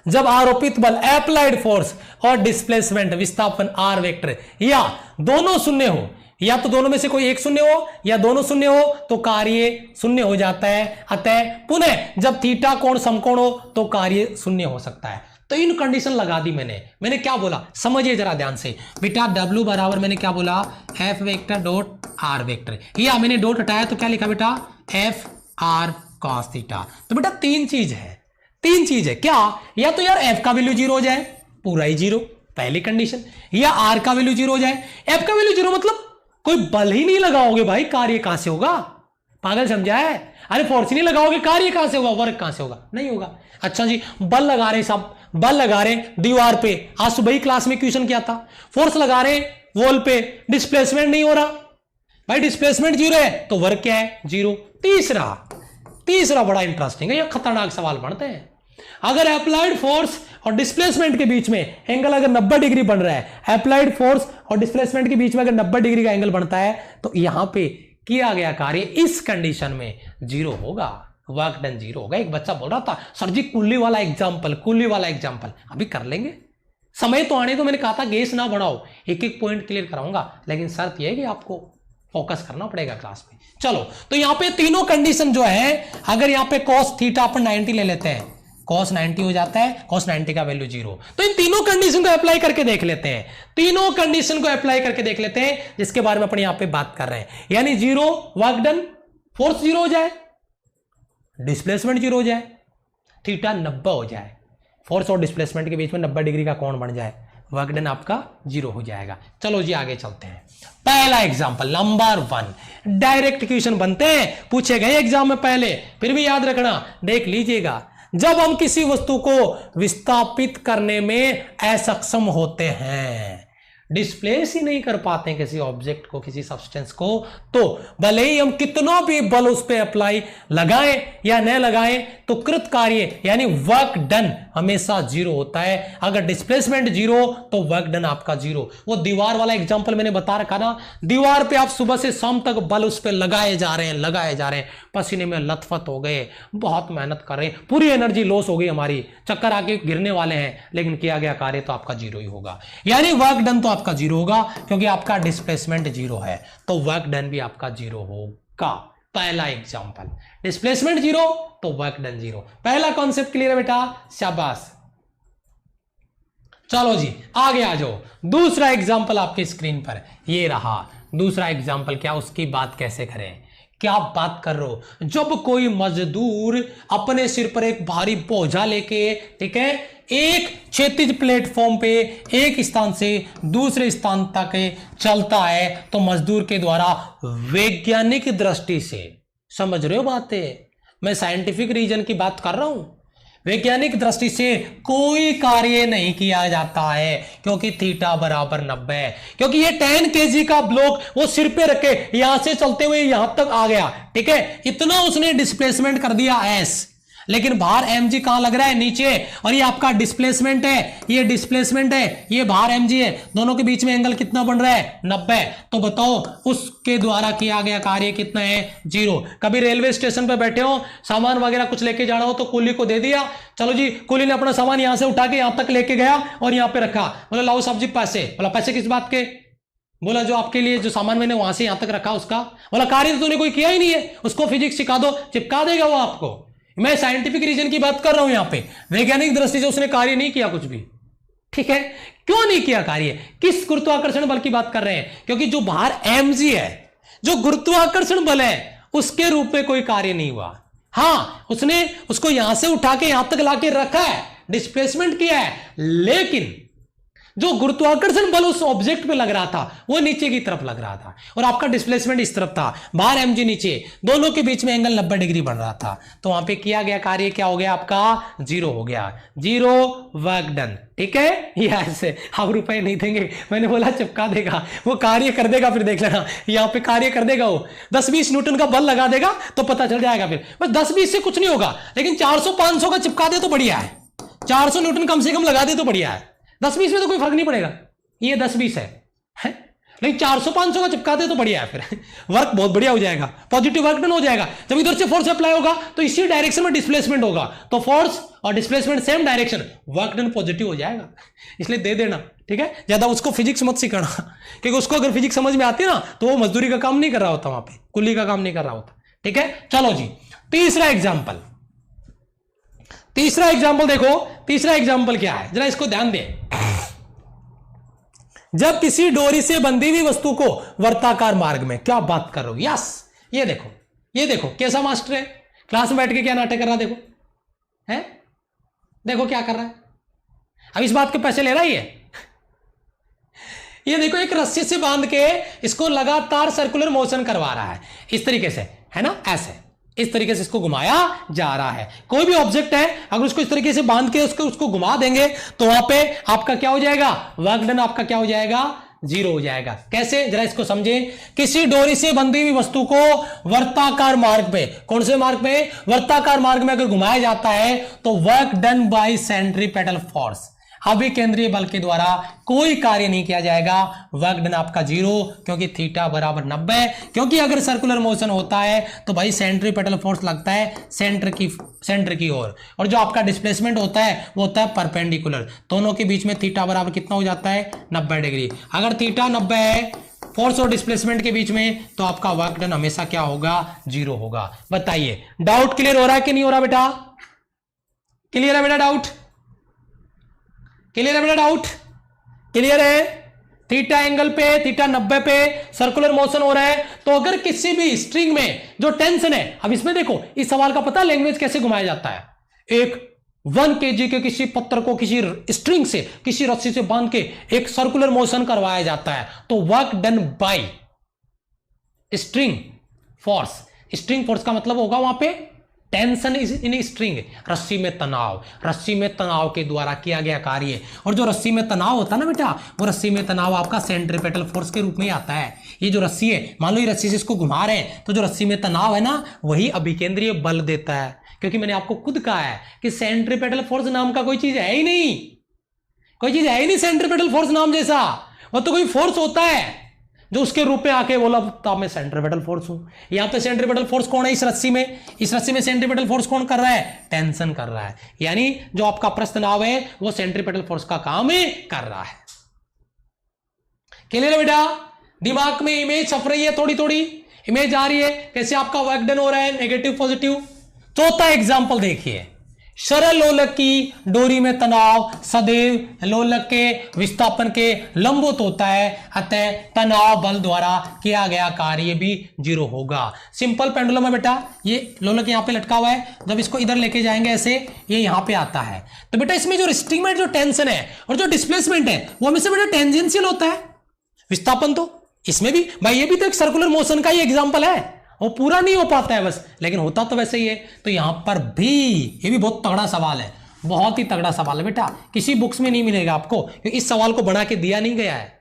जब आरोपित बल अप्लाइड फोर्स और डिस्प्लेसमेंट विस्थापन आर वेक्टर या दोनों शून्य हो, या तो दोनों में से कोई एक शून्य हो या दोनों शून्य हो तो कार्य शून्य हो जाता है। अतः पुनः जब थीटा कोण समकोण हो तो कार्य शून्य हो सकता है। तो इन कंडीशन लगा दी मैंने क्या बोला समझिए जरा ध्यान से बेटा। W बराबर मैंने क्या बोला, F vector dot R vector, या मैंने डॉट हटाया तो क्या लिखा बेटा, F R cos थीटा। तो बेटा तीन चीज है क्या, या तो यार F का वैल्यू 0 हो जाए, पूरा ही 0 पहली कंडीशन, या R का वैल्यू 0 हो जाए। F का वैल्यू 0 मतलब कोई बल ही नहीं लगाओगे भाई, कार्य कहां से होगा, पागल समझा है? अरे फोर्स नहीं लगाओगे कार्य कहां से होगा, वर्क कहां से होगा, नहीं होगा। अच्छा जी, बल लगा रहे सब, बल लगा रहे दीवार पे, आज सुबह ही क्लास में क्वेश्चन किया था, फोर्स लगा रहे वॉल पे, डिस्प्लेसमेंट नहीं हो रहा भाई, डिस्प्लेसमेंट 0 है तो वर्क क्या है, 0। तीसरा बड़ा इंटरेस्टिंग है, यह खतरनाक सवाल बनते हैं। अगर अप्लाइड फोर्स और डिस्प्लेसमेंट के बीच में एंगल अगर 90 डिग्री बन रहा है, अप्लाइड फोर्स और डिस्प्लेसमेंट के बीच में अगर 90 डिग्री का एंगल बनता है तो यहां पे किया गया कार्य इस कंडीशन में 0 होगा, वर्क डन 0 होगा। एक बच्चा बोल रहा था सर जी कुल्ली वाला एग्जांपल, अभी कर लेंगे, समय तो आने दो। मैंने कहा था गेस ना बढ़ाओ, एक एक पॉइंट क्लियर कराऊंगा, लेकिन शर्त यह है कि आपको फोकस करना पड़ेगा क्लास में। चलो तो यहां पे तीनों कंडीशन जो है, अगर यहां पे cos थीटा अपन 90 ले लेते हैं, cos 90 हो जाता है, cos 90 का वैल्यू 0। तो इन तीनों कंडीशन को अप्लाई करके देख लेते हैं, जिसके बारे में अपन यहां पे बात कर रहे हैं। यानी 0 वर्क डन, फोर्स 0 हो जाए, डिस्प्लेसमेंट 0 हो जाए, थीटा 90 हो जाए, फोर्स और डिस्प्लेसमेंट के बीच में 90 डिग्री का कोण बन जाए, वर्क डन आपका 0 हो जाएगा। चलो जी आगे चलते हैं। पहला एग्जांपल नंबर 1, डायरेक्ट क्वेश्चन बनते हैं, पूछे गए एग्जाम में पहले, फिर भी याद रखना, देख लीजिएगा। जब हम किसी वस्तु को विस्थापित करने में असक्षम होते हैं, डिस्प्लेस ही नहीं कर पाते हैं किसी ऑब्जेक्ट को, किसी सब्सटेंस को, तो भले ही हम कितना भी बल उस पर अप्लाई लगाएं या न लगाएं, तो कृत कार्य यानी वर्क डन हमेशा जीरो होता है। अगर डिस्प्लेसमेंट जीरो तो वर्क डन आपका जीरो। वो दीवार वाला एग्जांपल मैंने बता रखा ना, दीवार पे आप सुबह से शाम तक बल उस पर लगाए जा रहे हैं, पसीने में लथपथ हो गए, बहुत मेहनत कर रहे हैं, पूरी एनर्जी लॉस हो गई हमारी, चक्कर आके गिरने वाले हैं, लेकिन किया गया कार्य तो आपका जीरो ही होगा। यानी वर्क डन तो आपका जीरो होगा क्योंकि आपका डिस्प्लेसमेंट जीरो है, तो वर्क डन भी आपका जीरो होगा। पहला एग्जांपल, डिस्प्लेसमेंट जीरो तो वर्क डन जीरो। पहला कॉन्सेप्ट क्लियर है बेटा, शाबाश। चलो जी आगे आ जाओ। दूसरा एग्जांपल आपकी स्क्रीन पर ये रहा। दूसरा एग्जांपल क्या, उसकी बात कैसे करें, क्या बात कर रहे हो। जब कोई मजदूर अपने सिर पर एक भारी बोझा लेके, ठीक है, एक क्षैतिज प्लेटफॉर्म पे एक स्थान से दूसरे स्थान तक चलता है, तो मजदूर के द्वारा वैज्ञानिक दृष्टि से, समझ रहे हो बातें, मैं साइंटिफिक रीजन की बात कर रहा हूं, वैज्ञानिक दृष्टि से कोई कार्य नहीं किया जाता है क्योंकि थीटा बराबर 90 है। क्योंकि ये 10 kg का ब्लॉक वो सिर पे रखे यहां से चलते हुए यहां तक आ गया, ठीक है, इतना उसने डिस्प्लेसमेंट कर दिया एस, लेकिन बाहर mg कहां लग रहा है, नीचे, और ये आपका डिस्प्लेसमेंट है, ये डिस्प्लेसमेंट है, ये बाहर mg है, दोनों के बीच में एंगल कितना बन रहा है, 90। तो बताओ उसके द्वारा किया गया कार्य कितना है, जीरो। कभी रेलवे स्टेशन पर बैठे हो, सामान वगैरह कुछ लेके जाना हो तो कुली को दे दिया, चलो जी, कुली ने अपना सामान यहां से उठा के यहां तक लेके गया और यहां पे रखा, बोला लाओ साहब जी पैसे, बोला पैसे किस बात के, बोला जो आपके लिए जो सामान मैंने वहां से यहां तक रखा उसका, बोला कार्य तो तूने कोई किया ही नहीं है, उसको फिजिक्स सिखा दो, चिपका देगा वो आपको। मैं साइंटिफिक रीजन की बात कर रहा हूं, यहां पे वैज्ञानिक दृष्टि से उसने कार्य नहीं किया कुछ भी, ठीक है। क्यों नहीं किया कार्य, किस गुरुत्वाकर्षण बल की बात कर रहे हैं, क्योंकि जो बाहर mg है, जो गुरुत्वाकर्षण बल है, उसके रूप में कोई कार्य नहीं हुआ। हां, उसने उसको यहां से उठा के यहां तक लाके रखा है, डिस्प्लेसमेंट किया है, लेकिन जो गुरुत्वाकर्षण बल उस ऑब्जेक्ट पे लग रहा था वो नीचे की तरफ लग रहा था और आपका डिस्प्लेसमेंट इस तरफ था, बाहर mg नीचे, दोनों के बीच में एंगल 90 डिग्री बन रहा था, तो वहां पे किया गया कार्य क्या हो गया, आपका जीरो हो गया, जीरो वर्क डन, ठीक है। यस, आप रुपए नहीं देंगे, मैंने बोला चिपका देगा, वो कार्य कर देगा, फिर देख लेना यहां पे कार्य कर देगा, वो 10-20 न्यूटन का बल लगा देगा तो पता चल जाएगा, फिर बस 10-20 से कुछ नहीं होगा, लेकिन 400-500 का चिपका दे तो बढ़िया है, 400 न्यूटन कम से कम लगा दे तो बढ़िया है, 10-20 में तो कोई फर्क नहीं पड़ेगा, ये 10-20 है? लेकिन 400-500 का चिपका दे तो बढ़िया है, फिर वर्क बहुत बढ़िया हो जाएगा, पॉजिटिव वर्क डन हो जाएगा। जब इधर से फोर्स अप्लाई होगा तो इसी डायरेक्शन में डिस्प्लेसमेंट होगा, तो फोर्स और displacement same direction, work done positive हो जाएगा, इसलिए दे देना, ठीक है। ज्यादा उसको फिजिक्स मत सिखाना, क्योंकि उसको अगर फिजिक्स समझ में आती है ना तो वो मजदूरी का काम नहीं कर रहा होता, वहां पे कुली का काम नहीं कर रहा होता, ठीक है। चलो जी तीसरा एग्जाम्पल, देखो तीसरा एग्जाम्पल क्या है, जरा इसको ध्यान दे। जब किसी डोरी से बंधी हुई वस्तु को वर्ताकार मार्ग में, क्या बात कर रहे हो, यस, ये देखो कैसा मास्टर है, क्लास में बैठ के क्या नाटक कर रहा है, देखो है, देखो क्या कर रहा है, अब इस बात के पैसे ले रहा है ये देखो एक रस्सी से बांध के इसको लगातार सर्कुलर मोशन करवा रहा है, इस तरीके से, है ना, ऐसे इस तरीके से इसको घुमाया जा रहा है। कोई भी ऑब्जेक्ट है अगर उसको इस तरीके से बांध के उसको घुमा देंगे तो वहां पे आपका क्या हो जाएगा, वर्क डन आपका क्या हो जाएगा, जीरो हो जाएगा। कैसे, जरा इसको समझे। किसी डोरी से बंधी हुई वस्तु को वर्ताकार मार्ग पे, कौन से मार्ग पे, वर्ताकार मार्ग में अगर घुमाया जाता है तो work done by centripetal force, अभिकेंद्रीय बल के द्वारा कोई कार्य नहीं किया जाएगा, वर्क डन आपका जीरो, क्योंकि थीटा बराबर 90, क्योंकि अगर सर्कुलर मोशन होता है तो भाई सेंट्रीपेटल फोर्स लगता है सेंटर की ओर, और जो आपका डिस्प्लेसमेंट होता है वो होता है परपेंडिकुलर, दोनों के बीच में थीटा बराबर कितना हो जाता है, 90 डिग्री। अगर थीटा 90 है फोर्स और डिस्प्लेसमेंट के बीच में तो आपका वर्क डन हमेशा क्या होगा, जीरो होगा। बताइए डाउट क्लियर हो रहा है कि नहीं हो रहा बेटा, क्लियर है बेटा, डाउट क्लियर है बेटा, डाउट क्लियर है। थीटा एंगल पे, थीटा 90 पे सर्कुलर मोशन हो रहा है, तो अगर किसी भी स्ट्रिंग में जो टेंशन है, अब इसमें देखो इस सवाल का पता लैंग्वेज कैसे घुमाया जाता है, एक 1 kg के किसी पत्थर को किसी स्ट्रिंग से, किसी रस्सी से बांध के एक सर्कुलर मोशन करवाया जाता है, तो work done bye string force, string force का मतलब होगा वहां पे टेंशन इज इन स्ट्रिंग, रस्सी में तनाव, रस्सी में तनाव के द्वारा किया गया कार्य। और जो रस्सी में तनाव होता है ना बेटा, वो रस्सी में तनाव आपका सेंट्रीपेटल फोर्स के रूप में ही आता है। ये जो रस्सी है, मान लो ये रस्सी से इसको घुमा रहे हैं, तो जो रस्सी में तनाव है ना, वही अभिकेंद्रीय बल देता है। क्योंकि मैंने आपको खुद कहा है कि सेंट्रीपेटल फोर्स नाम का कोई चीज है ही नहीं, कोई चीज है ही नहीं सेंट्रीपेटल फोर्स नाम जैसा। वो तो कोई फोर्स होता है जो उसके रूप में आके बोला तब मैं सेंट्रीपेटल फोर्स हूं। यहां पे सेंट्रीपेटल फोर्स कौन है इस रस्सी में? इस रस्सी में सेंट्रीपेटल फोर्स कौन कर रहा है? टेंशन कर रहा है। यानी जो आपका प्रस्थ तनाव है वो सेंट्रीपेटल फोर्स का काम ही कर रहा है। क्लियर है बेटा? दिमाग में इमेज छप रही है, थोड़ी थोड़ी इमेज आ रही है कैसे आपका वर्क डन हो रहा है, नेगेटिव पॉजिटिव। चौथा एग्जाम्पल देखिए, सरल लोलक की डोरी में तनाव सदैव लोलक के विस्थापन के लंबवत होता है, अतः तनाव बल द्वारा किया गया कार्य भी 0 होगा। सिंपल पेंडुलम है बेटा, ये लोलक यहां पे लटका हुआ है, जब इसको इधर लेके जाएंगे ऐसे, ये यहां पे आता है। तो बेटा इसमें जो रिस्ट्रिंग में जो टेंशन है और जो डिस्प्लेसमेंट है वो हमेशा बेटा टेंजेंशियल होता है। विस्थापन तो इसमें भी भाई, ये भी तो एक सर्कुलर मोशन का ही एग्जाम्पल है, वो पूरा नहीं हो पाता है बस, लेकिन होता तो वैसे ही है। तो यहां पर भी ये भी बहुत तगड़ा सवाल है, बहुत ही तगड़ा सवाल है बेटा, किसी बुक्स में नहीं मिलेगा आपको, क्योंकि इस सवाल को बना के दिया नहीं गया है।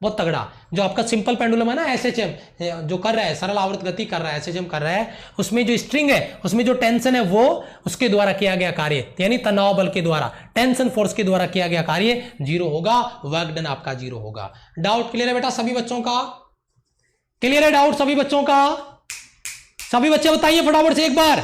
बहुत तगड़ा जो आपका सिंपल पेंडुलम है ना, एसएचएम जो कर रहा है, सरल आवर्त गति कर रहा है, एसएचएम कर रहा है, उसमें जो स्ट्रिंग है, उसमें जो टेंशन है वो उसके द्वारा किया गया कार्य, यानी तनाव बल के द्वारा, टेंशन फोर्स के द्वारा किया गया कार्य 0 होगा, वर्क डन आपका 0 होगा। डाउट क्लियर है बेटा सभी बच्चों का? क्लियर है डाउट सभी बच्चों का? सभी बच्चे बताइए फटाफट से एक बार।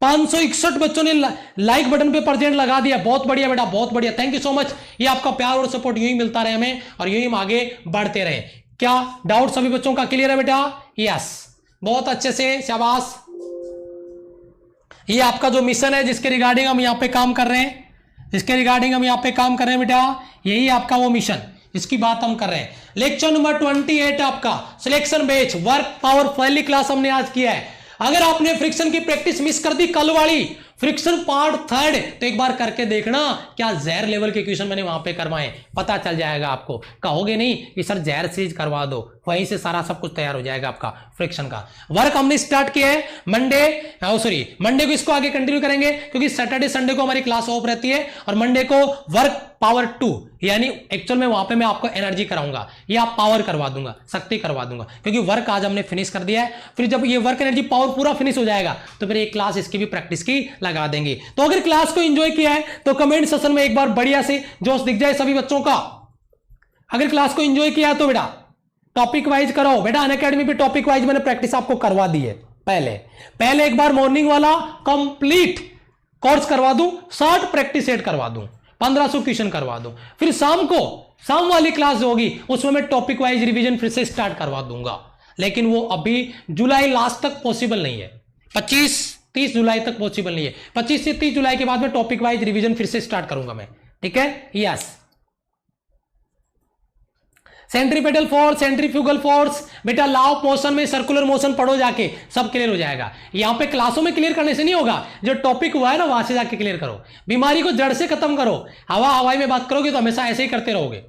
561 बच्चों ने लाइक बटन पे परसेंट लगा दिया, बहुत बढ़िया बेटा, बहुत बढ़िया, थैंक यू सो मच। ये आपका प्यार और सपोर्ट यूं ही मिलता रहे हमें, और यूं ही हम आगे बढ़ते रहे। क्या डाउट सभी बच्चों का क्लियर है बेटा? यस, बहुत अच्छे से, शाबाश। ये आपका जो मिशन है जिसके रिगार्डिंग हम यहां पे काम कर रहे हैं, जिसके रिगार्डिंग हम यहां पे काम कर रहे हैं बेटा, यही आपका वो मिशन, इसकी बात हम कर रहे हैं। लेक्चर नंबर 28 आपका सिलेक्शन बेच वर्क पावर पहली क्लास हमने आज किया है। अगर आपने फ्रिक्शन की प्रैक्टिस मिस कर दी कल वाली, फ्रिक्शन पार्ट 3, तो एक बार करके देखना क्या जहर लेवल के क्वेश्चन मैंने वहां पे करवाए, पता चल जाएगा आपको। कहोगे नहीं कि सर जहर सीरीज करवा दो, वहीं से सारा सब कुछ तैयार हो जाएगा आपका फ्रिक्शन का। वर्क हमने स्टार्ट किया है मंडे को इसको आगे कंटिन्यू करेंगे, क्योंकि सैटरडे संडे को हमारी क्लास ऑफ रहती है, और मंडे को वर्क पावर 2, यानी एक्चुअल में वहां पे मैं आपको एनर्जी कराऊंगा, या पावर करवा दूंगा, शक्ति करवा दूंगा, क्योंकि वर्क आज हमने फिनिश कर दिया है। फिर जब ये वर्क एनर्जी पावर पूरा फिनिश हो जाएगा तो फिर एक क्लास इसकी भी प्रैक्टिस की लगा देंगे। तो अगर क्लास को एंजॉय किया है तो कमेंट सेक्शन में एक बार बढ़िया से जोश दिख जाए सभी बच्चों का। अगर क्लास को एंजॉय किया है तो बेटा टॉपिक वाइज करो बेटा, अनअकैडमी पे टॉपिक वाइज मैंने प्रैक्टिस आपको करवा दी है। पहले एक बार मॉर्निंग वाला कंप्लीट कोर्स करवा दूं, 60 प्रैक्टिस सेट करवा दूं, 1500 क्वेश्चन करवा दूं, फिर शाम वाली क्लास जो होगी उसमें मैं टॉपिक वाइज रिवीजन फिर से स्टार्ट करवा दूंगा। लेकिन वो अभी जुलाई लास्ट तक पॉसिबल नहीं है, 25-30 जुलाई तक पॉसिबल नहीं है। 25 से 30 जुलाई के बाद में टॉपिक वाइज रिवीजन फिर से स्टार्ट करूंगा मैं, ठीक है? Yes. Centripetal force, centrifugal force, बेटा लॉ ऑफ मोशन में सर्कुलर मोशन पढ़ो जाके, सब क्लियर हो जाएगा। यहां पे क्लासों में क्लियर करने से नहीं होगा, जो टॉपिक हुआ है ना वहां से जाके क्लियर करो, बीमारी को जड़ से खत्म करो। हवाई में बात करोगे तो हमेशा ऐसे ही करते रहोगे।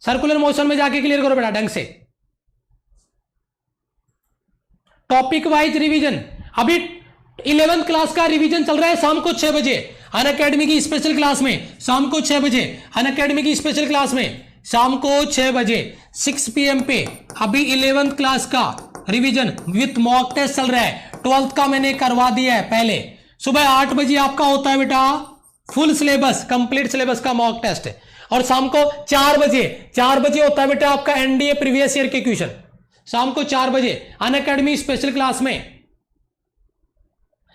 सर्कुलर मोशन में जाके क्लियर करो बेटा ढंग से। टॉपिक वाइज रिवीजन, अभी 11th क्लास का रिवीजन चल रहा है शाम को 6 बजे अनअकैडमी की स्पेशल क्लास में, शाम को 6 बजे अनअकैडमी की स्पेशल क्लास में, शाम को 6 बजे 6 PM पे अभी 11th क्लास का रिवीजन विथ मॉक टेस्ट चल रहा है। 12th का मैंने करवा दिया है पहले। सुबह 8 बजे आपका होता है बेटा फुल सिलेबस, कंप्लीट सिलेबस का मॉक टेस्ट, और शाम को 4 बजे होता है बेटा आपका एनडीए प्रीवियस ईयर के क्वेश्चन, शाम को 4 बजे अनअकैडमी स्पेशल क्लास में।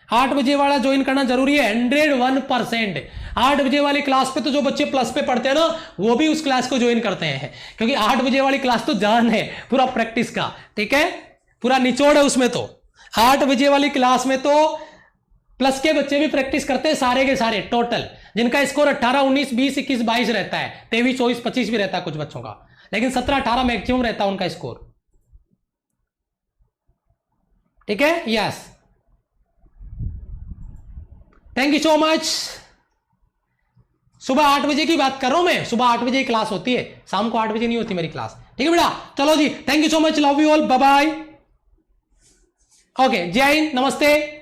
8 बजे वाला ज्वाइन करना जरूरी है 101%। 8 बजे वाली क्लास पे तो जो बच्चे प्लस पे पढ़ते हैं ना वो भी उस क्लास को ज्वाइन करते हैं, क्योंकि 8 बजे वाली क्लास तो जान है पूरा प्रैक्टिस का, ठीक है? पूरा निचोड़ है उसमें। तो 8 बजे वाली क्लास में तो प्लस के बच्चे भी प्रैक्टिस करते हैं, सारे के सारे टोटल, जिनका स्कोर 18, 19, 20, 21, 22 रहता है, 23, 24, 25 भी रहता है कुछ बच्चों का, लेकिन 17, 18 मैक्सिमम रहता है उनका स्कोर, ठीक है? Yes, thank you so much. सुबह 8 बजे की बात कर रहा हूं मैं, सुबह 8 बजे क्लास होती है, शाम को 8 बजे नहीं होती मेरी क्लास, ठीक है बेटा? चलो जी, thank you so much, love you all, bye bye, okay, जय हिंद, नमस्ते।